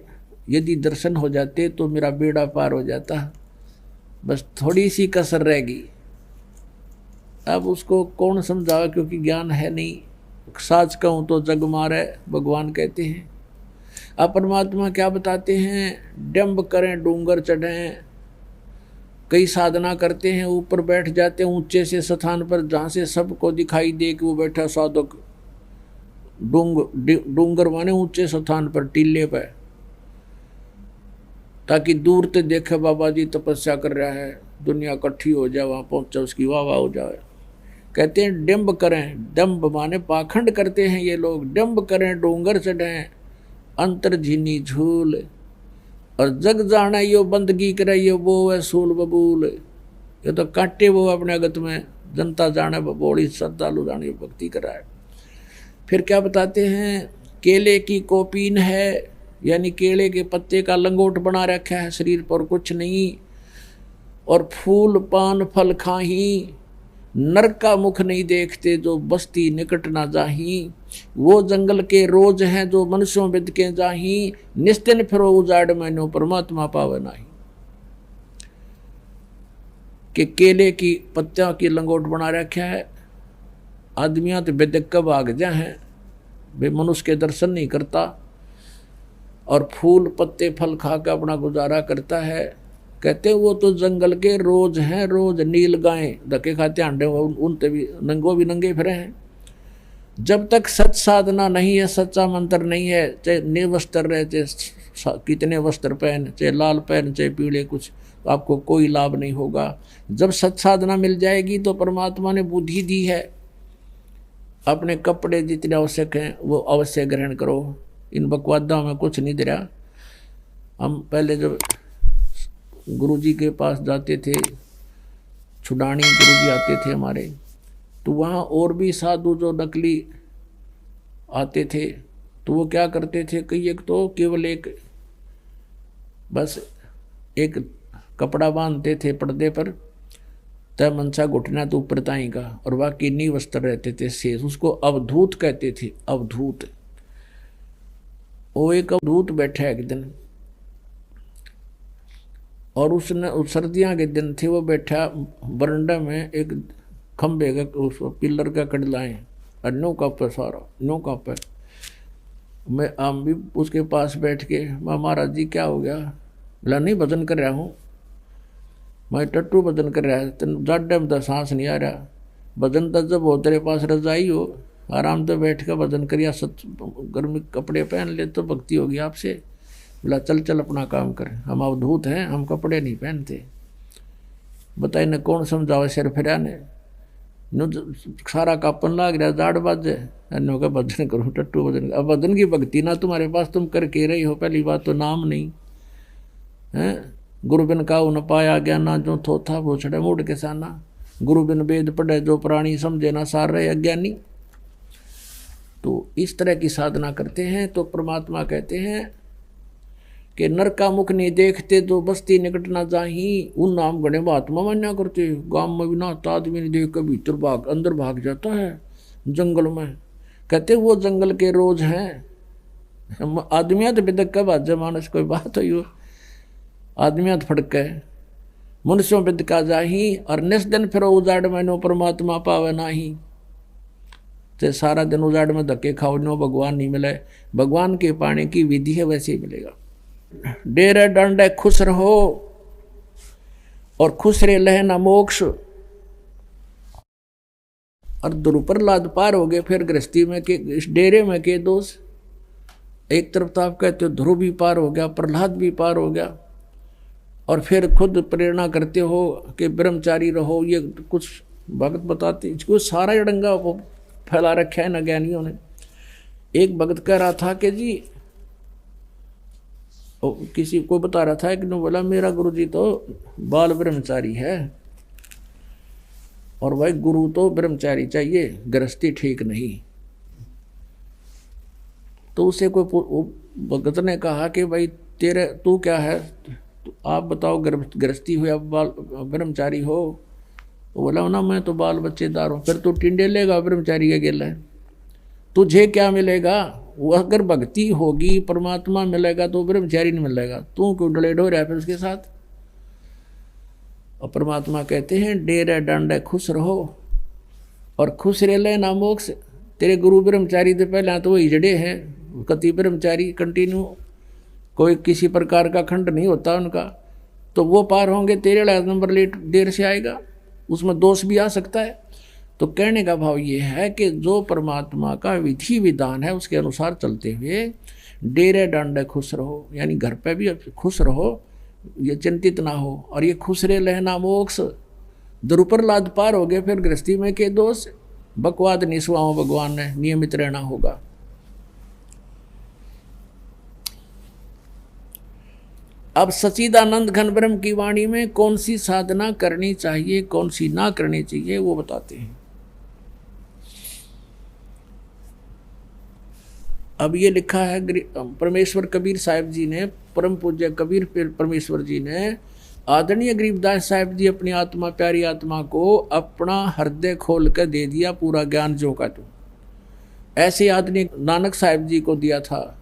यदि दर्शन हो जाते तो मेरा बेड़ा पार हो जाता, बस थोड़ी सी कसर रहेगी। अब उसको कौन समझावे, क्योंकि ज्ञान है नहीं। साच कहूँ तो जग मारे, भगवान कहते हैं। अब परमात्मा क्या बताते हैं, डंब करें डूंगर चढ़ें, कई साधना करते हैं, ऊपर बैठ जाते हैं ऊंचे से स्थान पर जहाँ से सबको दिखाई दे कि वो बैठा साधक। डूंगर माने ऊंचे स्थान पर, टीले पर, ताकि दूर से देखे बाबा जी तपस्या कर रहा है, दुनिया इकट्ठी हो जाए, वहाँ पहुँचे उसकी वाह वाह हो जाए। कहते हैं डंब करें, डंब माने पाखंड करते हैं ये लोग। डंब करें डूंगर चढ़ें, अंतर झीनी झूल, और जग जाना यो बंदगी करे यो वो है सूल बबूल। ये तो काटे वो अपने अगत में, जनता जाने बोली श्रद्धालु जाने भक्ति कराए। फिर क्या बताते हैं, केले की कोपीन है, यानी केले के पत्ते का लंगोट बना रखा है शरीर पर, कुछ नहीं। और फूल पान फल खाही, नर का मुख नहीं देखते जो बस्ती निकट ना जाही। वो जंगल के रोज हैं जो मनुष्यों बिद के जाही, निस्तिन फिरो उजाड़ मैनो परमात्मा पावे नाही। कि केले की पत्तियों की लंगोट बना रखा है, आदमियां तो बेदक कब आग जा हैं, वे मनुष्य के दर्शन नहीं करता और फूल पत्ते फल खा कर अपना गुजारा करता है। कहते वो तो जंगल के रोज हैं, रोज नील गाय धक्के खाते अंडे, उनते भी नंगो भी नंगे फिरे हैं। जब तक सच साधना नहीं है, सच्चा मंत्र नहीं है, चाहे निर्वस्त्र रहे, चाहे कितने वस्त्र पहन, चाहे लाल पहन चाहे पीले, कुछ तो आपको कोई लाभ नहीं होगा। जब सच साधना मिल जाएगी तो परमात्मा ने बुद्धि दी है, अपने कपड़े जितने आवश्यक हैं वो अवश्य ग्रहण करो। इन बकवादों में कुछ नहीं दे रहा। हम पहले जब गुरुजी के पास जाते थे, छुडानी गुरुजी आते थे हमारे, तो वहाँ और भी साधु जो नकली आते थे, तो वो क्या करते थे, कई एक तो केवल एक बस एक कपड़ा बांधते थे पर्दे पर, तय मनसा घुटना तो ऊपर ताई का, और बाकी नी वस्त्र रहते थे शेष। उसको अवधूत कहते थे, अवधूत। वो एक अवधूत बैठा एक दिन, और उसने सर्दियाँ के दिन थे, वो बैठा बरंडा में एक खम्भे का उस पिलर का कड़लाएँ, और नो का पे सारा नो का पे। मैं हम भी उसके पास बैठ के, महाराज जी क्या हो गया? बोला नहीं भजन कर रहा हूँ मैं, टट्टू भजन कर रहा है, तेन जाडे में तो सांस नहीं आ रहा। भजन तो जब हो तेरे पास रजाई हो, आराम से बैठ कर भजन करिया, गर्मी कपड़े पहन ले तो भक्ति होगी आपसे। बोला चल चल अपना काम कर, हम अवधूत हैं, हम कपड़े नहीं पहनते। बताए न कौन समझावे, सिर फिरा ने नो सारा कापन लाग रहा, जाड़ बाजे, नो का भजन करूँ, टट्टू भजन। अब भजन की भक्ति ना तुम्हारे पास, तुम करके रही हो, पहली बात तो नाम नहीं है। गुरु बिन काऊ न पाया ज्ञाना, जो थोथा वो छड़े मूड के साना। गुरु बिन वेद पढ़े जो प्राणी, समझे ना सार रहे अज्ञानी। तो इस तरह की साधना करते हैं तो परमात्मा कहते हैं कि नर का मुख नहीं देखते तो बस्ती निकट ना जाही। उन नाम गणे महात्मा मान्या करते, गांव में भी ना आदमी नहीं देख कर भीतर भाग अंदर भाग जाता है जंगल में। कहते वो जंगल के रोज हैं। आदमिया तो बेदक का बात मानस कोई बात हो, आदमिया तो फड़क है, मनुष्यों बिद का जाही। और निस दिन फिर उजाड़ मैनो परमात्मा पावे नाही। तो सारा दिन उजाड़ में धक्के खाओ, नो भगवान नहीं मिले। भगवान के पाने की विधि है, वैसे ही मिलेगा। डेरे डंडे खुश रहो और खुश रे लहना मोक्ष। और दुरुप्रहलाद पार हो गए, फिर गृहस्थी में के इस डेरे में के दोष। एक तरफ तो आप कहते हो ध्रुव भी पार हो गया, प्रहलाद भी पार हो गया, और फिर खुद प्रेरणा करते हो कि ब्रह्मचारी रहो। ये कुछ भगत बताते, इसको सारा अड़ंगा फैला रखा है न ज्ञानियों ने। एक भगत कह रहा था कि जी, किसी को बता रहा था, एक ने बोला मेरा गुरुजी तो बाल ब्रह्मचारी है, और भाई गुरु तो ब्रह्मचारी चाहिए, गृहस्थी ठीक नहीं। तो उसे कोई भगत ने कहा कि भाई तू क्या है, तो आप बताओ, गृहस्थी हो या ब्रह्मचारी हो? वो बोला ना मैं तो बाल बच्चेदार हूँ। फिर तू टिंडे लेगा ब्रह्मचारी का गेला है, तुझे क्या मिलेगा? वो अगर भक्ति होगी परमात्मा मिलेगा तो ब्रह्मचारी नहीं मिलेगा, तू क्यों डले डो रहा है फिर उसके साथ? और परमात्मा कहते हैं डेरे डांडे खुश रहो और खुश रह ले ना मोक्ष। तेरे गुरु ब्रह्मचारी तो पहले तो वो हिजड़े हैं, कति ब्रह्मचारी कंटिन्यू, कोई किसी प्रकार का खंड नहीं होता उनका, तो वो पार होंगे, तेरे लाख नंबर लेट देर से आएगा, उसमें दोष भी आ सकता है। तो कहने का भाव ये है कि जो परमात्मा का विधि विधान है उसके अनुसार चलते हुए डेरे डांडे खुश रहो, यानी घर पे भी खुश रहो, ये चिंतित ना हो, और ये खुश रहे लेना मोक्ष। द्रुपर लाद पार हो गए, फिर गृहस्थी में के दोष, बकवाद निस्वाओं भगवान ने नियमित रहना होगा। अब सच्चिदानंद घन ब्रह्म की वाणी में कौन सी साधना करनी चाहिए, कौन सी ना करनी चाहिए, वो बताते हैं। अब ये लिखा है परमेश्वर कबीर साहिब जी ने, परम पूज्य कबीर परमेश्वर जी ने आदरणीय गरीबदास साहिब जी अपनी आत्मा, प्यारी आत्मा को अपना हृदय खोल कर दे दिया पूरा ज्ञान जो का तो। ऐसे आदरणीय नानक साहिब जी को दिया था,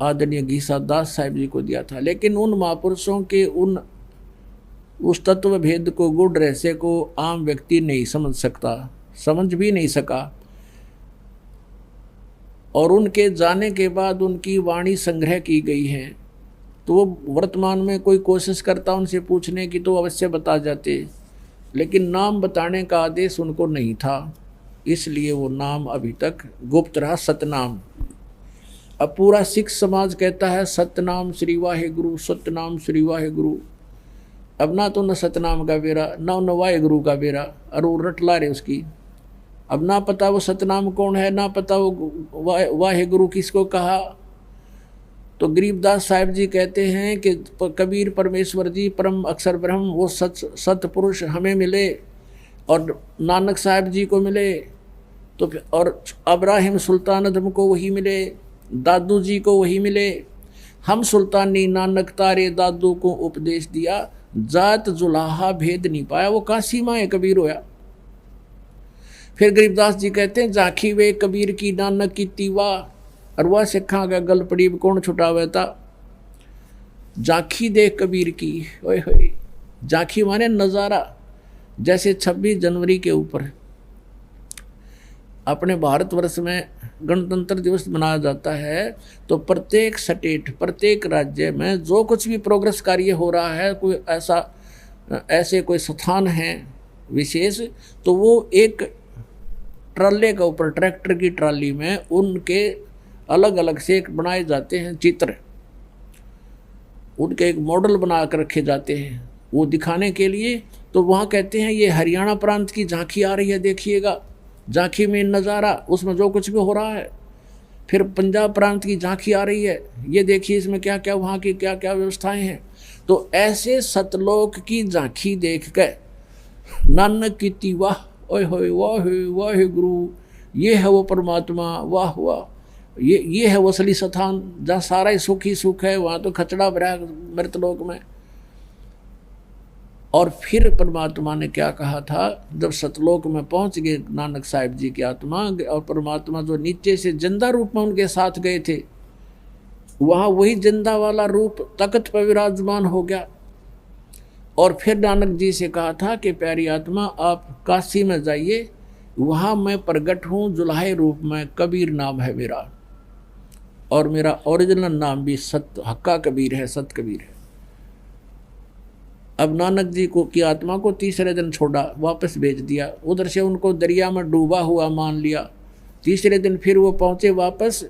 आदरणीय गीसा दास साहिब जी को दिया था, लेकिन उन महापुरुषों के उस तत्व भेद को, गुण रहस्य को आम व्यक्ति नहीं समझ सकता, समझ भी नहीं सका। और उनके जाने के बाद उनकी वाणी संग्रह की गई है, तो वो वर्तमान में कोई कोशिश करता उनसे पूछने की तो अवश्य बता जाते, लेकिन नाम बताने का आदेश उनको नहीं था, इसलिए वो नाम अभी तक गुप्त रहा, सतनाम। अब पूरा सिख समाज कहता है सतनाम श्री वाहे गुरु, सतनाम श्री वाहे गुरु। अब ना तो न सतनाम का बेरा, ना न वाहे गुरु का बेरा, और वो रट ला रहे उसकी। अब ना पता वो सतनाम कौन है, ना पता वो वाहे गुरु किसको कहा। तो गरीबदास साहिब जी कहते हैं कि कबीर परमेश्वर जी परम अक्षर ब्रह्म, वो सतपुरुष हमें मिले और नानक साहिब जी को मिले, तो और अब्राहिम सुल्तानदम को वही मिले, दादू जी को वही मिले। हम सुल्तानी नानक तारे दादू को उपदेश दिया, जात जुलाहा भेद नहीं पाया, वो काशी माए कबीर होया। फिर गरीबदास जी कहते हैं जाखी वे कबीर की नानक की तीवा, और वह सिखा का गल पड़ी कौन छुटावे था। जाखी देख कबीर की, ओए होए, जाखी माने नज़ारा। जैसे 26 जनवरी के ऊपर अपने भारतवर्ष में गणतंत्र दिवस मनाया जाता है, तो प्रत्येक स्टेट, प्रत्येक राज्य में जो कुछ भी प्रोग्रेस कार्य हो रहा है, कोई ऐसे कोई स्थान है विशेष, तो वो एक ट्राले के ऊपर, ट्रैक्टर की ट्राली में उनके अलग अलग से एक बनाए जाते हैं चित्र, उनके एक मॉडल बना कर रखे जाते हैं वो दिखाने के लिए। तो वहाँ कहते हैं ये हरियाणा प्रांत की झांकी आ रही है, देखिएगा झांकी में नज़ारा, उसमें जो कुछ भी हो रहा है। फिर पंजाब प्रांत की झांकी आ रही है, ये देखिए इसमें क्या क्या, वहाँ की क्या क्या व्यवस्थाएं हैं। तो ऐसे सतलोक की झांकी देख कर नानक की तीवा, ओए होए वाह वाह गुरु, ये है वो परमात्मा, वाह वाह, ये है वो असली स्थान जहाँ सारा ही सुख है, वहाँ तो खचड़ा भरा मृतलोक में। और फिर परमात्मा ने क्या कहा था, जब सतलोक में पहुंच गए नानक साहिब जी की आत्मा, और परमात्मा जो नीचे से जिंदा रूप में उनके साथ गए थे, वहाँ वही जिंदा वाला रूप तख्त पर विराजमान हो गया। और फिर नानक जी से कहा था कि प्यारी आत्मा आप काशी में जाइए, वहाँ मैं प्रगट हूँ जुलाहे रूप में, कबीर नाम है मेरा, और मेरा ओरिजिनल नाम भी सत हक्का कबीर है, सत कबीर है। अब नानक जी को की आत्मा को तीसरे दिन छोड़ा, वापस भेज दिया, उधर से उनको दरिया में डूबा हुआ मान लिया। तीसरे दिन फिर वो पहुँचे वापस,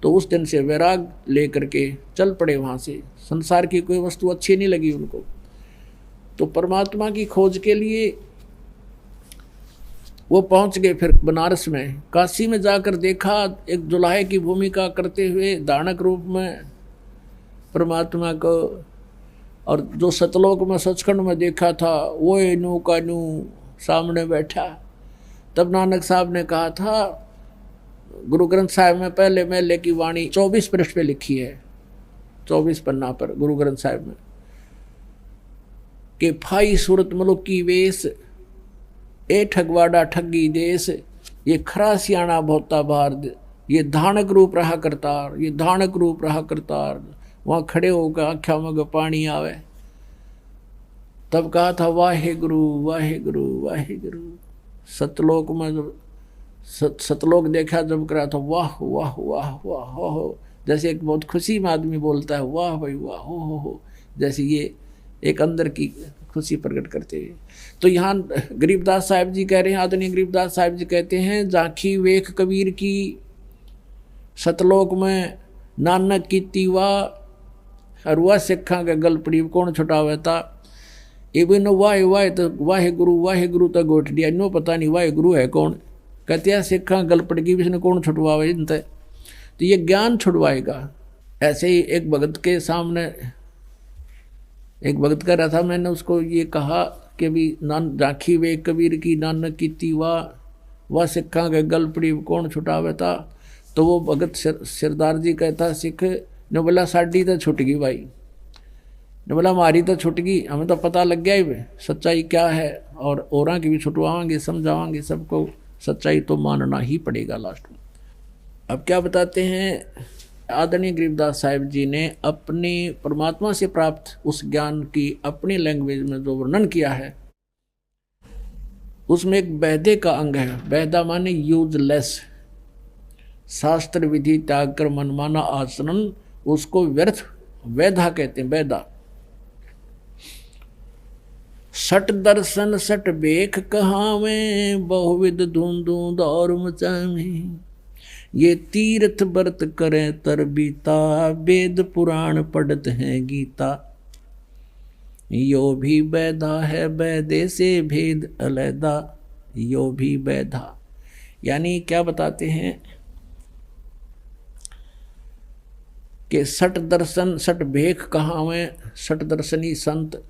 तो उस दिन से वैराग लेकर के चल पड़े वहाँ से, संसार की कोई वस्तु अच्छी नहीं लगी उनको। तो परमात्मा की खोज के लिए वो पहुंच गए फिर बनारस में। काशी में जाकर देखा एक जुलाहे की भूमिका करते हुए दानक रूप में परमात्मा को, और जो सतलोक में सचखंड में देखा था वो नू का नू सामने बैठा। तब नानक साहब ने कहा था, गुरु ग्रंथ साहिब में पहले मेले की वाणी 24 पृष्ठ पे लिखी है, 24 पन्ना पर गुरु ग्रंथ साहिब में, कि फाई सूरत मलुक की वेश ए ठगवाड़ा ठगी देश, ये खरा सियाणा भोता बाहर, ये धानक रूप रहा करतार, ये धानक रूप रहा करतार। वहाँ खड़े होकर आख्या मग पानी आवे। तब कहा था वाहे गुरु वाहे गुरु वाहे गुरु। सतलोक में जब सतलोक देखा जब करा था वाह वाह वाह वाह हो, जैसे एक बहुत खुशी में आदमी बोलता है वाह भाई वाह हो, जैसे ये एक अंदर की खुशी प्रकट करते हैं। तो यहाँ गरीबदास साहिब जी कह रहे हैं, आदरणीय गरीबदास साहिब जी कहते हैं, जाखी वेख कबीर की सतलोक में नानक की तीवा हरुआ सिखा के गल पड़ी कौन छुटावे था। इबिन वाहे वाहे तो वाहे गुरु तो गोठ दिया, नो पता नहीं वाहे गुरु है कौन। कहते हैं सिखा गल पड़ गई, इसने कौन छुटवावे इनते, तो ये ज्ञान छुड़वाएगा। ऐसे ही एक भगत के सामने एक भगत कह रहा था, मैंने उसको ये कहा कि भी नान जाखी वे कबीर की नानक की तीवा वह सिखा के गल पड़ी कौन छुटावे था। तो वो भगत सरदार जी कहता सिख ने बोला साड़ी तो छुट गई भाई, ने बोला हमारी तो छुट गई, हमें तो पता लग गया ही सच्चाई क्या है, और औरों की भी छुटवाएंगे समझावाएंगे, सबको सच्चाई तो मानना ही पड़ेगा लास्ट में। अब क्या बताते हैं आदरणीय गरीबदास साहिब जी ने अपने परमात्मा से प्राप्त उस ज्ञान की अपनी लैंग्वेज में जो वर्णन किया है, उसमें एक बैधे का अंग है। बैधा माने यूजलेस, शास्त्र विधि त्याग कर मनमाना आचरण, उसको व्यर्थ वैधा कहते हैं। वैधा सट दर्शन सट बेख कहावे, बहुविध धूंधू दौर मचावे, ये तीर्थ व्रत करें तर बीता, वेद पुराण पढ़त हैं गीता, यो भी बैधा है बैधे से भेद अलैदा, यो भी बैधा। यानी क्या बताते हैं कि सट दर्शन सट भेख कहावे, सट दर्शनी संत,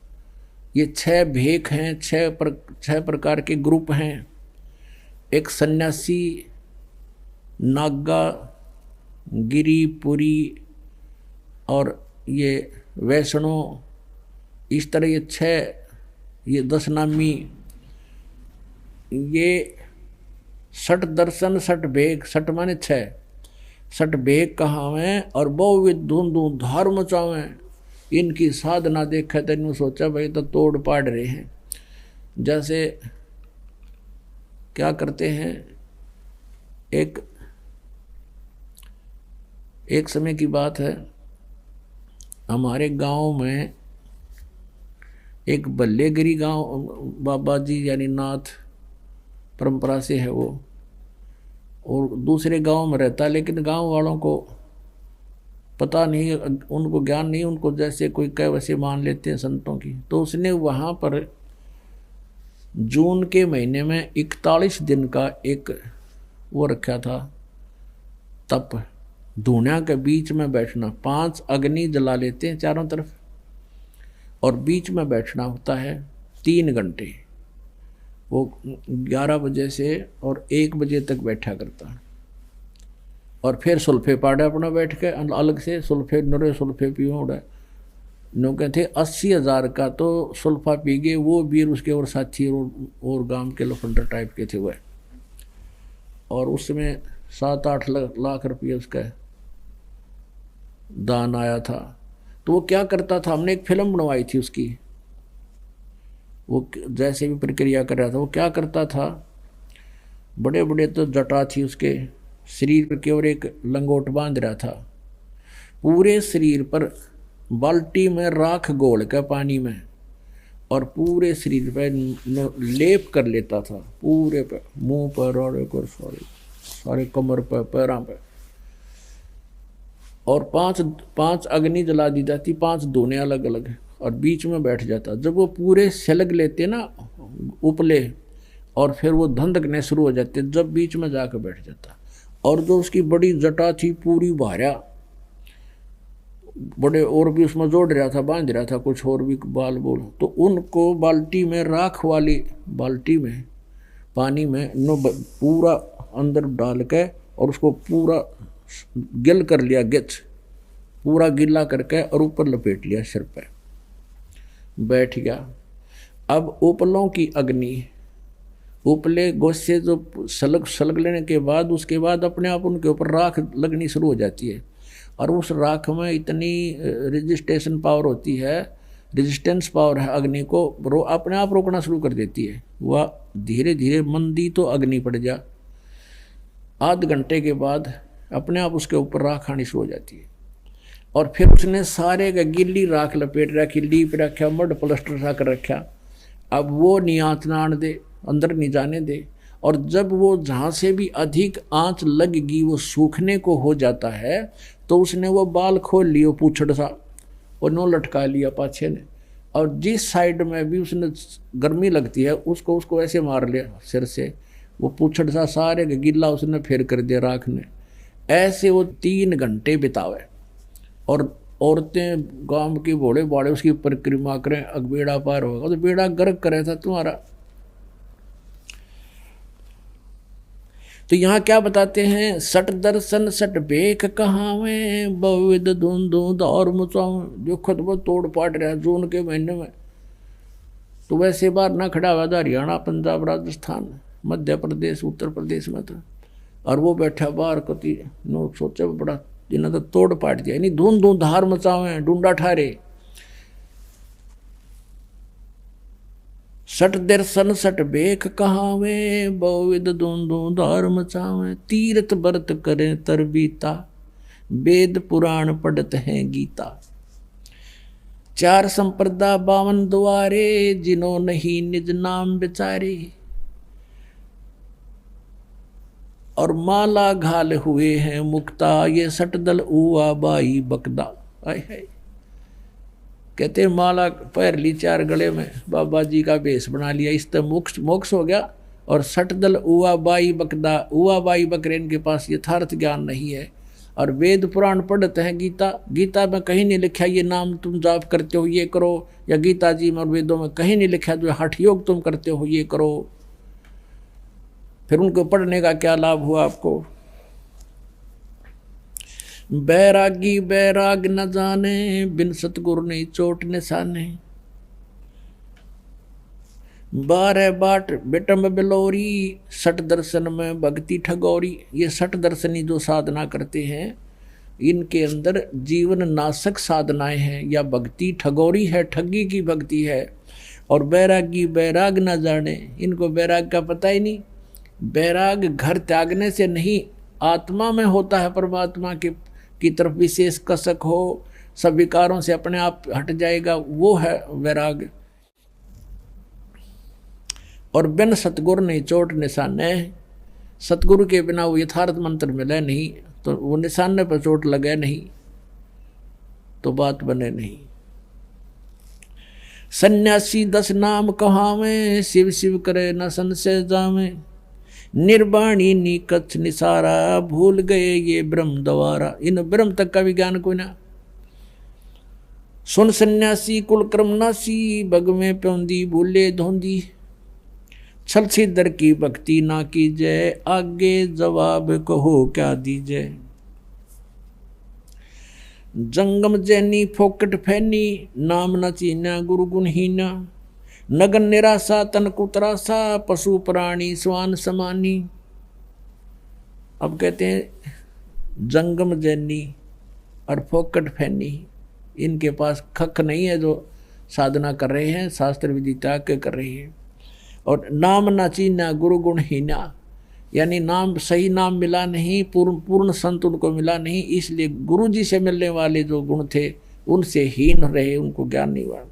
ये 6 भेख हैं, 6 प्रकार के ग्रुप हैं। एक सन्यासी, नागा, गिरिपुरी और ये वैष्णो, इस तरह ये 6, ये 10 नामी, ये सट दर्शन सट भेख, सट माने 6, सट भेख कहावें और बहुविध धूंधू धार मचावें। इनकी साधना देखा तो इन्होंने सोचा भाई तो तोड़ पाड़ रहे हैं। जैसे क्या करते हैं, एक समय की बात है, हमारे गांव में एक बल्लेगिरी गांव, बाबा जी यानी नाथ परंपरा से है वो, और दूसरे गांव में रहता, लेकिन गांव वालों को पता नहीं, उनको ज्ञान नहीं, उनको जैसे कोई कह वैसे मान लेते हैं संतों की। तो उसने वहाँ पर जून के महीने में 41 दिन का एक वो रखा था तप, धुनिया के बीच में बैठना, 5 अग्नि जला लेते हैं चारों तरफ और बीच में बैठना होता है 3 घंटे। वो 11 बजे से और 1 बजे तक बैठा करता है, और फिर सुल्फे पाड़े अपना बैठ के अलग से सुल्फे नरे सुल्फे पियो उड़ा। नो कहते 80,000 का तो सुल्फा पी गए वो बीर, उसके और साथी और गांव के लफंडर टाइप के थे वह, और उसमें 7-8 लाख रुपये उसका दान आया था। तो वो क्या करता था, हमने एक फिल्म बनवाई थी उसकी, वो जैसे भी प्रक्रिया कर रहा था वो क्या करता था, बड़े बड़े तो जटा थी उसके शरीर के और एक लंगोट बांध रहा था, पूरे शरीर पर बाल्टी में राख घोल के पानी में और पूरे शरीर पर लेप कर लेता था, पूरे पे, मुंह पर और सारे कमर पर, पैरों पर, और 5 अग्नि जला दी जाती, 5 दोने अलग अलग, और बीच में बैठ जाता। जब वो पूरे सलग लेते ना उपले, और फिर वो धंधकने शुरू हो जाते, जब बीच में जाकर बैठ जाता। और जो उसकी बड़ी जटा थी पूरी भार्या, बड़े और भी उसमें जोड़ रहा था, बांध रहा था कुछ और भी बाल बोल, तो उनको बाल्टी में, राख वाली बाल्टी में पानी में पूरा अंदर डाल के और उसको पूरा गिल कर लिया, गिच पूरा गिला करके और ऊपर लपेट लिया सिर पे, बैठ गया। अब उपलों की अग्नि उपले गोसे जो सलग लेने के बाद उसके बाद अपने आप उनके ऊपर राख लगनी शुरू हो जाती है, और उस राख में इतनी रेजिस्टेशन पावर होती है, रेजिस्टेंस पावर है अग्नि को, अपने आप रोकना शुरू कर देती है। वह धीरे धीरे मंदी तो अग्नि पड़ जा, आध घंटे के बाद अपने आप उसके ऊपर राख आनी शुरू हो जाती है। और फिर उसने सारे का गिल्ली राख लपेट रखी, लीप रखा, मड प्लस्टर सा कर रखा। अब वो नहीं आँच ना आने दे, अंदर नहीं जाने दे। और जब वो जहाँ से भी अधिक आँच लगेगी वो सूखने को हो जाता है, तो उसने वो बाल खोल लिया पूछड़ सा और नो लटका लिया पाछे ने, और जिस साइड में भी उसने गर्मी लगती है उसको ऐसे मार लिया सिर से, वो पूछड़ सा सारे गिल्ला उसने फेर कर दिया राख ने। ऐसे वो 3 घंटे बितावे, और औरतें गांव की भोले बाड़े उसकी परिक्रमा करें, अब बेड़ा पार होगा तो बेड़ा गर्क करे था तुम्हारा। तो यहाँ क्या बताते हैं, सट दर्शन सट बेक कहावे, बहुविध धुंध और मुचाऊं। जो खुद वो तोड़ पाट रहा जून के महीने में, तो वैसे बार ना खड़ा हुआ था हरियाणा, पंजाब, राजस्थान, मध्य प्रदेश, उत्तर प्रदेश में था, और वो बैठा बाहर कति नो सोचे बड़ा जिन्हें तो तोड़ पाट दिया, नहीं धूम धार मचावे ढूंढा ठारे। सट दर्शन सट बेक कहावे, बहुविध धूम धार मचावे। तीर्थ व्रत करें तरबीता, वेद पुराण पढ़त हैं गीता। 4 संप्रदा 52 द्वारे, जिन्हों नहीं निज नाम बिचारे। और माला घाल हुए हैं मुक्ता, ये सटदल उआ बाई बकदा। आय है, कहते हैं माला पैर ली 4 गले में, बाबा जी का भेष बना लिया, इस तरह मोक्ष हो गया। और सटदल उआ बाई बकदा, उआ बाई बकरे इनके पास यथार्थ ज्ञान नहीं है। और वेद पुराण पढ़ते हैं गीता, गीता में कहीं नहीं लिखा ये नाम तुम जाप करते हो ये करो, या गीता जी में और वेदों में कहीं नहीं लिखा जो हठ योग तुम करते हो ये करो। फिर उनको पढ़ने का क्या लाभ हुआ आपको। बैरागी बैराग न जाने, बिन सतगुरु नहीं चोट निशाने। 12 बाट बेटम बिलोरी, सट दर्शन में भक्ति ठगौरी। ये सट दर्शनी जो साधना करते हैं, इनके अंदर जीवन नाशक साधनाएं हैं, या भक्ति ठगौरी है, ठगी की भक्ति है। और बैरागी बैराग न जाने, इनको बैराग का पता ही नहीं। बैराग घर त्यागने से नहीं, आत्मा में होता है, परमात्मा की तरफ विशेष कसक हो, सब विकारों से अपने आप हट जाएगा, वो है वैराग। और बिन सतगुरु नहीं चोट निशाने, सतगुरु के बिना वो यथार्थ मंत्र मिले नहीं, तो वो निशाने पर चोट लगे नहीं तो बात बने नहीं। सन्यासी 10 नाम कहावे, शिव शिव करे न संशय जावे। निर्वाणी निकच निसारा, भूल गए ये ब्रह्म द्वारा। इन ब्रह्म तक का विज्ञान कोई ना। सुन सन्यासी कुल क्रमनासी, बग में प्योंदी भूले धोंदी। छल छिदर की भक्ति ना कीजय, आगे जवाब कहो क्या दीजय। जंगम जैनी फोकट फैनी, नाम न चीना गुरु गुणहीना। नगन निराशा तन कुतरासा, पशु प्राणी स्वान समानी। अब कहते हैं जंगम जैनी और फोकट फैनी, इनके पास खक नहीं है जो साधना कर रहे हैं, शास्त्र विधि त्याग के कर रहे हैं। और नाम ना चीना गुरु गुणहीना, यानी नाम सही नाम मिला नहीं, पूर्ण संत उनको मिला नहीं, इसलिए गुरु जी से मिलने वाले जो गुण थे उनसे हीन रहे, उनको ज्ञान नहीं हुआ।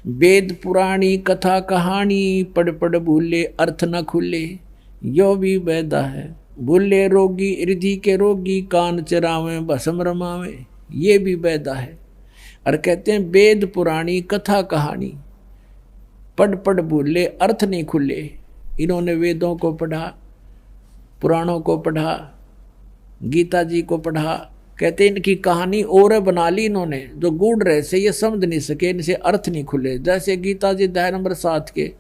वेद पुराणी कथा कहानी, पढ़ पढ़ भूले अर्थ न खुले। यो भी वैदा है, भूले रोगी हृदय के रोगी, कान चरावे भस्म रमावे। ये भी वैदा है। और कहते हैं वेद पुराणी कथा कहानी, पढ़ पढ़ भूले अर्थ नहीं खुले। इन्होंने वेदों को पढ़ा, पुराणों को पढ़ा, गीता जी को पढ़ा, कहते इनकी कहानी और बना ली इन्होंने, जो गूढ़ रहे से ये समझ नहीं सके, इनसे अर्थ नहीं खुले। जैसे गीता जी अध्याय नंबर 7 के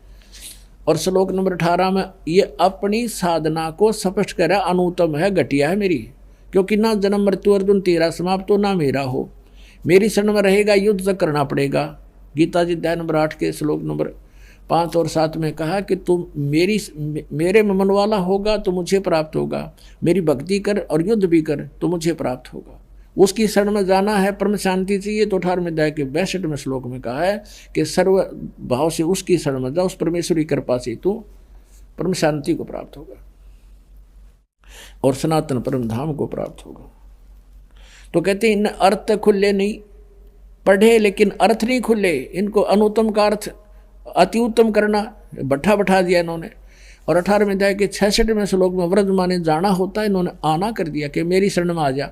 और श्लोक नंबर 18 में ये अपनी साधना को स्पष्ट करा, अनुत्तम है, घटिया है मेरी, क्योंकि ना जन्म मृत्यु अर्जुन तेरा समाप्त हो ना मेरा हो, मेरी शरण में रहेगा युद्ध तक करना पड़ेगा। गीता जी अध्याय नंबर 8 के श्लोक नंबर 5 और 7 में कहा कि तुम मेरे मन वाला होगा तो मुझे प्राप्त होगा, मेरी भक्ति कर और युद्ध भी कर तो मुझे प्राप्त होगा। उसकी शरण में जाना है, परम शांति चाहिए तो 18वें अध्याय के 62वें श्लोक में कहा है कि सर्व भाव से उसकी शरण में जा, उस परमेश्वर की कृपा से तू परम शांति को प्राप्त होगा और सनातन परम धाम को प्राप्त होगा। तो कहते हैं इन अर्थ खुले नहीं, पढ़े लेकिन अर्थ नहीं खुले, इनको अनुत्तम का अर्थ अति उत्तम करना बैठा दिया इन्होंने। और 18वें अध्याय के 66वें श्लोक में व्रज माने जाना होता है, इन्होंने आना कर दिया कि मेरी शरण में आ जा।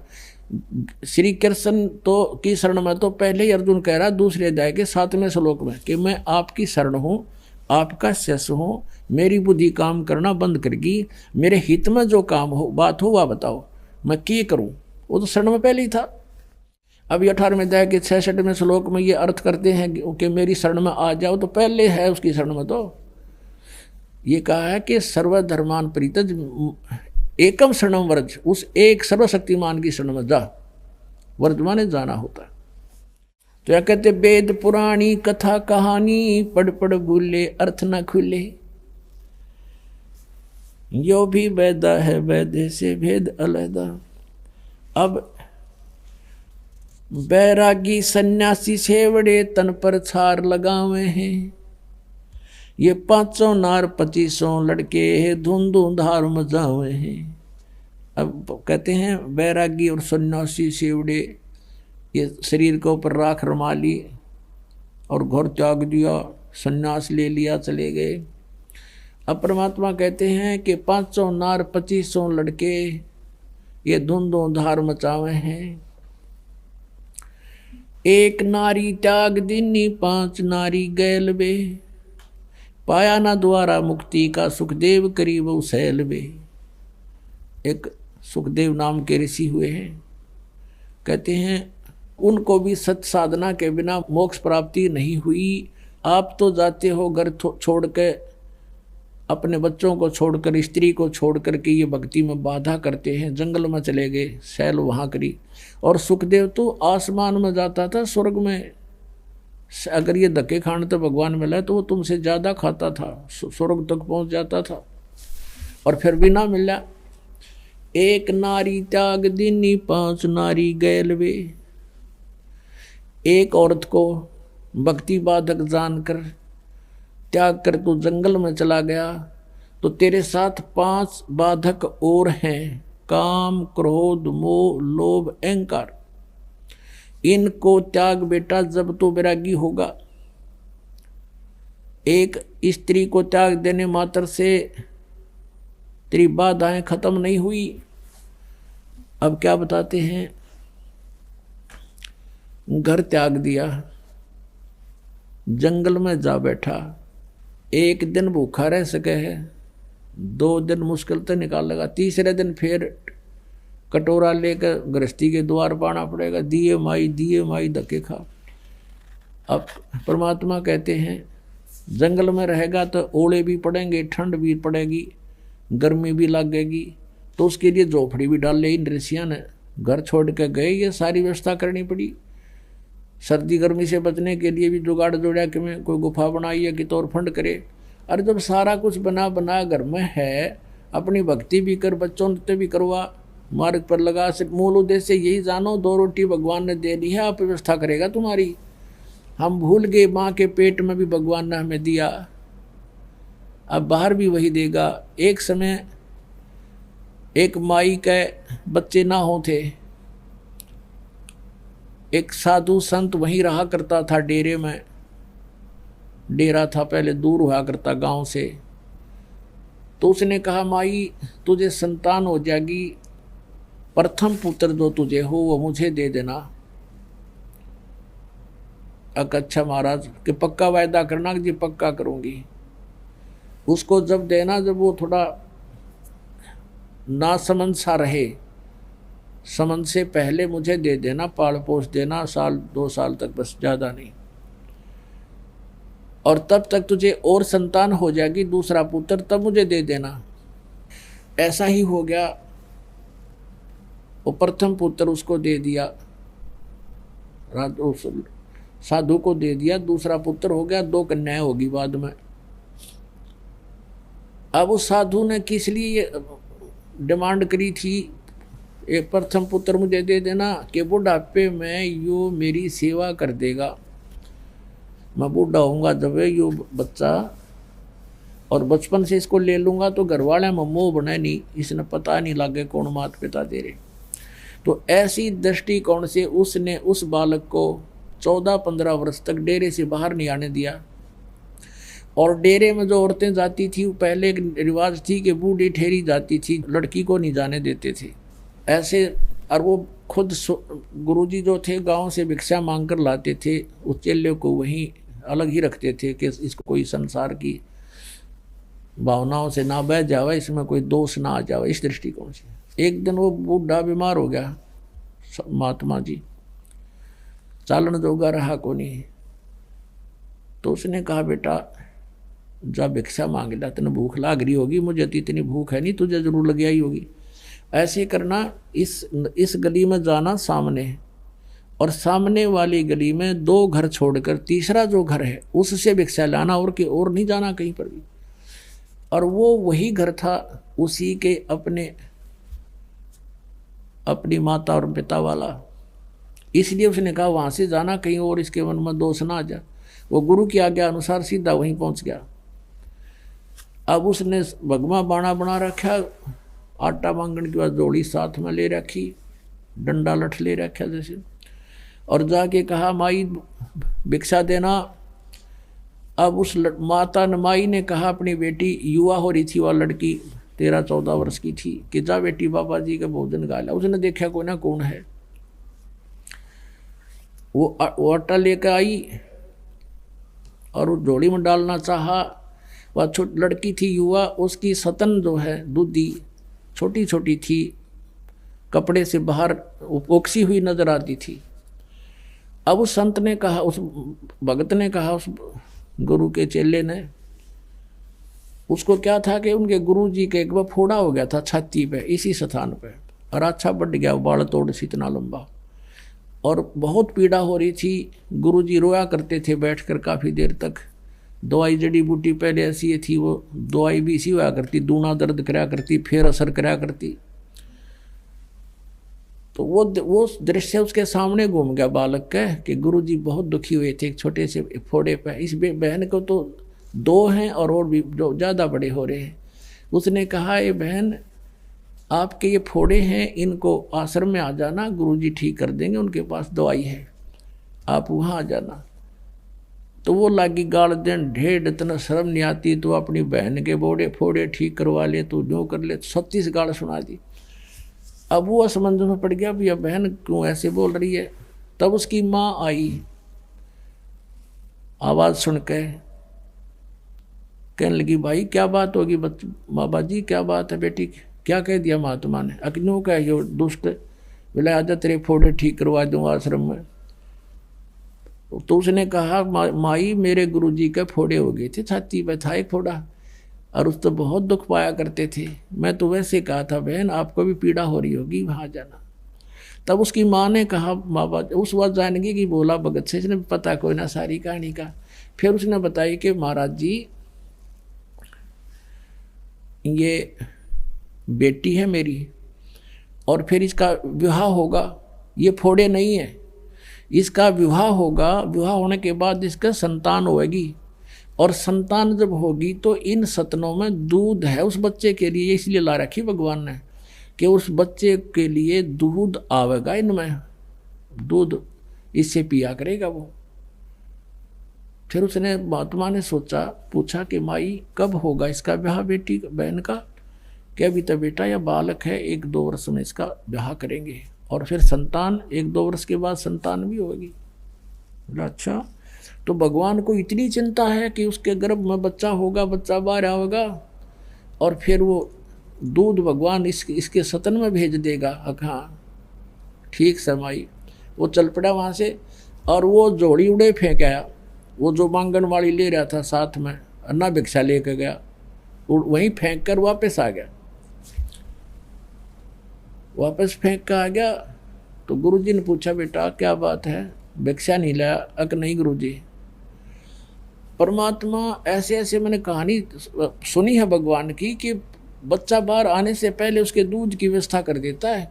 श्री कृष्ण तो की शरण में तो पहले ही अर्जुन कह रहा दूसरे अध्याय के 7वें श्लोक में कि मैं आपकी शरण हूँ, आपका शिष्य हूँ, मेरी बुद्धि काम करना बंद करगी, मेरे हित में जो काम हो बात हो वह बताओ, मैं क्या करूँ। वो तो शरण में पहले ही था। अभी 18वें अध्याय के 66वें श्लोक में ये अर्थ करते हैं कि मेरी शरण में आ जाओ, तो पहले है उसकी शरण में। तो ये कहा है कि सर्वधर्मान परित्यज एकम शरणम व्रज, उस एक सर्वशक्तिमान की शरण में जा, व्रज माने जाना होता है। तो क्या कहते वेद पुराणी कथा कहानी पढ़ पढ़ भूले अर्थ न खुले, यो भी वैदा है वैदे से भेद अलैदा। अब बैरागी सन्यासी सेवड़े तन पर छार लगावे हैं, ये 500 नार 2500 लड़के धुन धुन धार मचावे हैं। अब कहते हैं बैरागी और सन्यासी सेवड़े ये शरीर के ऊपर राख रमा ली और घर त्याग दिया, सन्यास ले लिया, चले गए। अब परमात्मा कहते हैं कि 500 नार 2500 लड़के ये धुन धुन धार मचावे हैं। एक नारी त्याग दीनी 5 नारी गैल बे, पाया ना द्वारा मुक्ति का सुखदेव करीब सैल बे। एक सुखदेव नाम के ऋषि हुए हैं, कहते हैं उनको भी सत साधना के बिना मोक्ष प्राप्ति नहीं हुई। आप तो जाते हो घर छोड़ के, अपने बच्चों को छोड़कर, स्त्री को छोड़कर के ये भक्ति में बाधा करते हैं, जंगल में चले गए, सैल वहाँ करी। और सुखदेव तो आसमान में जाता था, स्वर्ग में। अगर ये धक्के खाने तो भगवान मिला तो वो तुमसे ज़्यादा खाता था, स्वर्ग तक पहुँच जाता था, और फिर भी ना मिला। एक नारी त्याग दीनी 5 नारी गैल वे। एक औरत को भक्ति बाधक जानकर त्याग कर तू जंगल में चला गया, तो तेरे साथ 5 बाधक और हैं, काम क्रोध मोह लोभ अहंकार। इनको त्याग बेटा जब तो वैरागी होगा। एक स्त्री को त्याग देने मात्र से तेरी बाधाएं खत्म नहीं हुई। अब क्या बताते हैं, घर त्याग दिया, जंगल में जा बैठा, 1 दिन भूखा रह सके है, 2 दिन मुश्किल से निकाल लगा, तीसरे दिन फिर कटोरा लेकर गृहस्थी के द्वार पाना पड़ेगा, दिए माई धक्के खा। अब परमात्मा कहते हैं जंगल में रहेगा तो ओले भी पड़ेंगे, ठंड भी पड़ेगी, गर्मी भी लगेगी, तो उसके लिए झोपड़ी भी डाल ली। इन ऋषियों ने घर छोड़ के गए, ये सारी व्यवस्था करनी पड़ी। सर्दी गर्मी से बचने के लिए भी जुगाड़ जोड़ा कि मैं कोई गुफा बनाई है कि तौर फंड करे। अरे जब सारा कुछ बना घर में है, अपनी भक्ति भी कर, बच्चों से भी करवा, मार्ग पर लगा। सिर्फ मूल उद्देश्य यही जानो, 2 रोटी भगवान ने दे दी है, आप व्यवस्था करेगा तुम्हारी। हम भूल गए माँ के पेट में भी भगवान ने हमें दिया, अब बाहर भी वही देगा। एक समय एक माई के बच्चे ना हो थे, एक साधु संत वहीं रहा करता था डेरे में। डेरा था पहले, दूर हुआ करता गांव से। तो उसने कहा माई तुझे संतान हो जाएगी, प्रथम पुत्र जो तुझे हो वो मुझे दे देना। अच्छा महाराज कि पक्का वायदा करना कि जी पक्का करूंगी। उसको जब देना जब वो थोड़ा नासमझ सा रहे, समझ से पहले मुझे दे देना, पाल पोस देना, 1-2 साल तक, बस ज़्यादा नहीं। और तब तक तुझे और संतान हो जाएगी, दूसरा पुत्र, तब मुझे दे देना। ऐसा ही हो गया। वो प्रथम पुत्र उसको दे दिया, साधु को दे दिया, दूसरा पुत्र हो गया, 2 कन्याएं होगी बाद में। अब उस साधु ने किस लिए ये डिमांड करी थी, एक प्रथम पुत्र मुझे दे देना कि बुढ़ापे में यो मेरी सेवा कर देगा, मैं बूढ़ा होऊंगा जब यो बच्चा, और बचपन से इसको ले लूंगा तो घर वाले में मोह बने नहीं, इसने पता नहीं लगे कौन माता पिता तेरे। तो ऐसी दृष्टिकोण से उसने उस बालक को 14-15 वर्ष तक डेरे से बाहर नहीं आने दिया। और डेरे में जो औरतें जाती थी वो पहले एक रिवाज थी कि बूढ़ी ठहरी जाती थी, लड़की को नहीं जाने देते थे ऐसे। और वो खुद गुरुजी जो थे गांव से भिक्षा मांग कर लाते थे, उस चेले को वहीं अलग ही रखते थे कि इसको कोई संसार की भावनाओं से ना बह जावे, इसमें कोई दोष ना आ जावे, इस दृष्टिकोण से। एक दिन वो बूढ़ा बीमार हो गया, महात्मा जी चालन जोगा रहा को नहीं, तो उसने कहा बेटा जा भिक्षा मांग ला, तेने भूख लाग रही होगी, मुझे तो इतनी भूख है नहीं, तुझे जरूर लग आई होगी। ऐसे करना, इस गली में जाना सामने, और सामने वाली गली में 2 घर छोड़कर तीसरा जो घर है उससे भिक्षा लाना, और कि और नहीं जाना कहीं पर भी। और वो वही घर था उसी के अपनी माता और पिता वाला, इसलिए उसने कहा वहाँ से जाना कहीं और इसके मन में दोष ना आ जाए। वो गुरु की आज्ञा अनुसार सीधा वहीं पहुँच गया। अब उसने भगवा बाणा बना रखा, आटा मांगने के बाद जोड़ी साथ में ले रखी, डंडा लठ ले रखा जैसे, और जाके कहा माई भिक्षा देना। अब उस माता ने, माई ने कहा अपनी बेटी, युवा हो रही थी वह लड़की, 13-14 वर्ष की थी, कि जा बेटी बाबा जी का भोजन गा ला। उसने देखा कोई ना कौन है, वो आटा लेकर आई और उस झोली में डालना चाहा। वह छोटी लड़की थी युवा, उसकी सतन जो है दूधी छोटी छोटी थी, कपड़े से बाहर ओक्सी हुई नजर आती थी। अब उस संत ने कहा, उस भगत ने कहा, उस गुरु के चेले ने, उसको क्या था कि उनके गुरु जी के एक बार फोड़ा हो गया था छाती पे, इसी स्थान पे, और अच्छा बढ़ गया, बाल तोड़ से इतना लंबा, और बहुत पीड़ा हो रही थी। गुरु जी रोया करते थे बैठकर काफ़ी देर तक। दवाई जड़ी बूटी पहले ऐसी थी, वो दवाई भी इसी हुआ करती, दूना दर्द कराया करती, फिर असर कराया करती। तो वो दृश्य उसके सामने घूम गया बालक का, कि गुरु जी बहुत दुखी हुए थे एक छोटे से फोड़े पे। इस बहन को तो 2 हैं और भी जो ज़्यादा बड़े हो रहे हैं। उसने कहा, ये बहन आपके ये फोड़े हैं, इनको आश्रम में आ जाना, गुरुजी ठीक कर देंगे, उनके पास दवाई है, आप वहाँ आ जाना। तो वो लागी गाल देन, ढेर इतना शर्म नहीं आती तो अपनी बहन के बोड़े फोड़े ठीक करवा ले, तो जो कर ले, 36 गाल सुना दी। अब वो असमंजस में पड़ गया, भैया बहन क्यों ऐसे बोल रही है। तब उसकी माँ आई, आवाज़ सुन के कहने लगी, भाई क्या बात होगी बाबा जी, क्या बात है बेटी, क्या कह दिया महात्मा ने। अग्नियों का यो दुष्ट, बोला आजा तेरे फोड़े ठीक करवा दूँ आश्रम में। तो उसने कहा, माई मेरे गुरुजी के फोड़े हो गए थे, छाती पे था एक फोड़ा, और उस तो बहुत दुख पाया करते थे, मैं तो वैसे कहा था बहन आपको भी पीड़ा हो रही होगी, वहाँ जाना। तब उसकी माँ ने कहा, बाबा उस वक्त जानगी कि बोला भगत से, इसने पता कोई ना सारी कहानी का। फिर उसने बताई कि महाराज जी ये बेटी है मेरी, और फिर इसका विवाह होगा, ये फोड़े नहीं है, इसका विवाह होगा, विवाह होने के बाद इसका संतान होगी, और संतान जब होगी तो इन सतनों में दूध है उस बच्चे के लिए, इसलिए ला रखी भगवान ने कि उस बच्चे के लिए दूध आवेगा, इनमें दूध इससे पिया करेगा वो। फिर उसने महात्मा ने सोचा, पूछा कि माई कब होगा इसका ब्याह बेटी बहन का, कि अभी तो बेटा या बालक है, 1-2 वर्ष में इसका ब्याह करेंगे, और फिर संतान 1-2 वर्ष के बाद संतान भी होगी। अच्छा, तो भगवान को इतनी चिंता है कि उसके गर्भ में बच्चा होगा, बच्चा बाहर आएगा, और फिर वो दूध भगवान इसके सतन में भेज देगा। हाँ ठीक समाई। वो चल पड़ा वहाँ से, और वो जोड़ी उड़े फेंक आया, वो जो मांगन वाली ले रहा था साथ में, अन्ना भिक्षा लेकर गया, वहीं फेंक कर वापस आ गया। वापस फेंक कर आ गया तो गुरुजी ने पूछा, बेटा क्या बात है, भिक्षा नहीं लाया? अक नहीं गुरुजी। परमात्मा ऐसे ऐसे मैंने कहानी सुनी है भगवान की कि बच्चा बाहर आने से पहले उसके दूध की व्यवस्था कर देता है।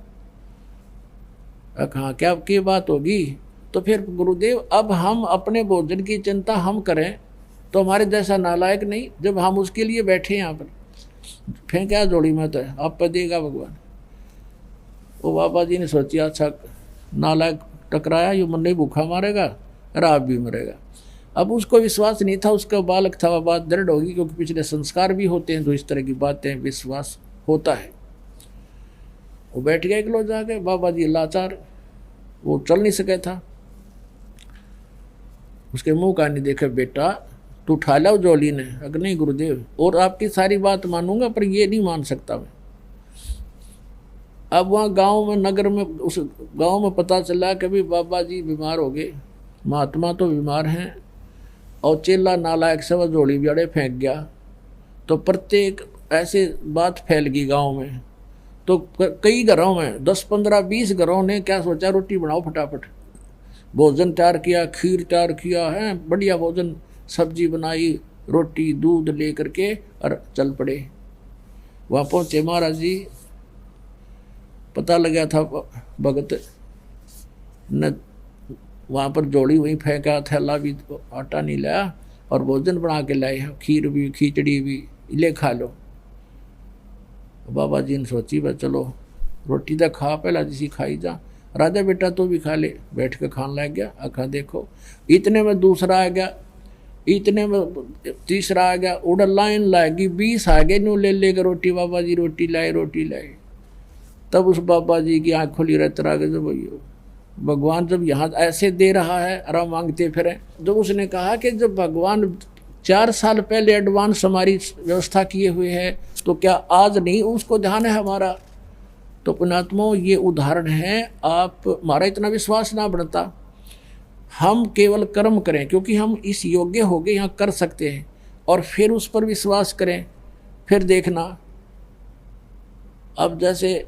हाँ, क्या बात होगी। तो फिर गुरुदेव अब हम अपने भोजन की चिंता हम करें तो हमारे जैसा नालायक नहीं, जब हम उसके लिए बैठे यहाँ पर फेंका जोड़ी में तो आप पे देगा भगवान। वो बाबा जी ने सोचा अच्छा नालायक टकराया, ये मन नहीं भूखा मारेगा और आप भी मरेगा। अब उसको विश्वास नहीं था, उसका बालक था, वह बात दृढ़ होगी क्योंकि पिछले संस्कार भी होते हैं तो इस तरह की बातें विश्वास होता है। वो बैठ गया एकलो जाके, बाबा जी लाचार, वो चल नहीं सके था। उसके मुंह का नहीं देखे, बेटा तू उठा लो जोली ने। अगर नहीं गुरुदेव, और आपकी सारी बात मानूंगा पर ये नहीं मान सकता मैं। अब वहाँ गांव में नगर में उस गांव में पता चला कि भाई बाबा जी बीमार हो गए, महात्मा तो बीमार हैं और चेला नालायक से वह जोड़ी बियाड़े फेंक गया। तो प्रत्येक ऐसे बात फैल गई गांव में। तो कई घरों में 10, 15, 20 घरों ने क्या सोचा, रोटी बनाओ फटाफट। भोजन तैयार किया, खीर तैयार किया है, बढ़िया भोजन, सब्जी बनाई, रोटी दूध ले करके और चल पड़े। वहाँ पहुँचे महाराज जी, पता लगा था भगत न वहाँ पर जोड़ी वहीं फेंका, थैला भी आटा नहीं लाया और भोजन बना के लाए, खीर भी खिचड़ी भी, ले खा लो। बाबा जी ने सोची बस चलो रोटी तो खा, पहला जिसी खाई जा, राजा बेटा तो भी खा ले। बैठ के खान लग गया। अखा देखो, इतने में दूसरा आ गया, इतने में तीसरा आ गया, उड़ लाइन लाएगी 20 आगे न्यू ले लेकर रोटी, बाबा जी रोटी लाए रोटी लाए। तब उस बाबा जी की आँख खुली रहते रह गए, जब भैया भगवान जब यहाँ ऐसे दे रहा है आराम मांगते फिरें। जब उसने कहा कि जब भगवान 4 साल पहले एडवांस हमारी व्यवस्था किए हुए है तो क्या आज नहीं उसको ध्यान है हमारा। तो पुण्यात्माओं ये उदाहरण है। आप हमारा इतना विश्वास ना बढ़ता, हम केवल कर्म करें क्योंकि हम इस योग्य हो गए यहाँ कर सकते हैं, और फिर उस पर विश्वास करें। फिर देखना, अब जैसे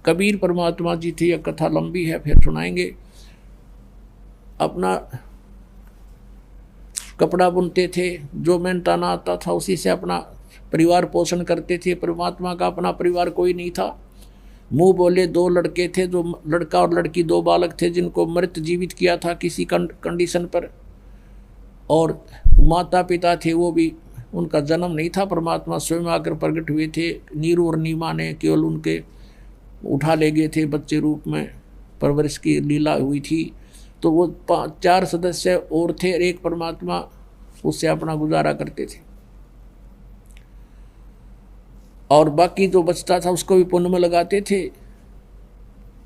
कबीर परमात्मा जी थी, यह कथा लंबी है फिर सुनाएंगे। अपना कपड़ा बुनते थे, जो मेहनताना आता था उसी से अपना परिवार पोषण करते थे। परमात्मा का अपना परिवार कोई नहीं था। मुंह बोले 2 लड़के थे, जो लड़का और लड़की 2 बालक थे जिनको मृत जीवित किया था किसी कंडीशन पर, और माता पिता थे वो भी, उनका जन्म नहीं था, परमात्मा स्वयं आकर प्रकट हुए थे। नीरू और नीमा ने केवल उनके उठा ले गए थे बच्चे रूप में, परवरिश की लीला हुई थी। तो वो 4 सदस्य और थे, एक परमात्मा उससे अपना गुजारा करते थे, और बाकी जो बचता था उसको भी पुण्य में लगाते थे।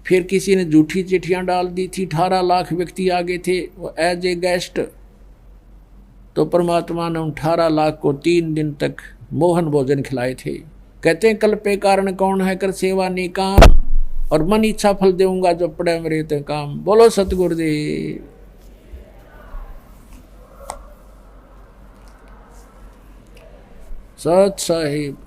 फिर किसी ने झूठी चिट्ठियां डाल दी थी, 18 लाख व्यक्ति आ गए थे वो एज ए गेस्ट। तो परमात्मा ने 18 लाख को 3 दिन तक मोहन भोजन खिलाए थे। कहते हैं कल पे कारण कौन है, कर सेवा निकाम, और मन इच्छा फल देऊंगा जो पड़े मेरे ते काम। बोलो सतगुरुदेव। सत साहिब।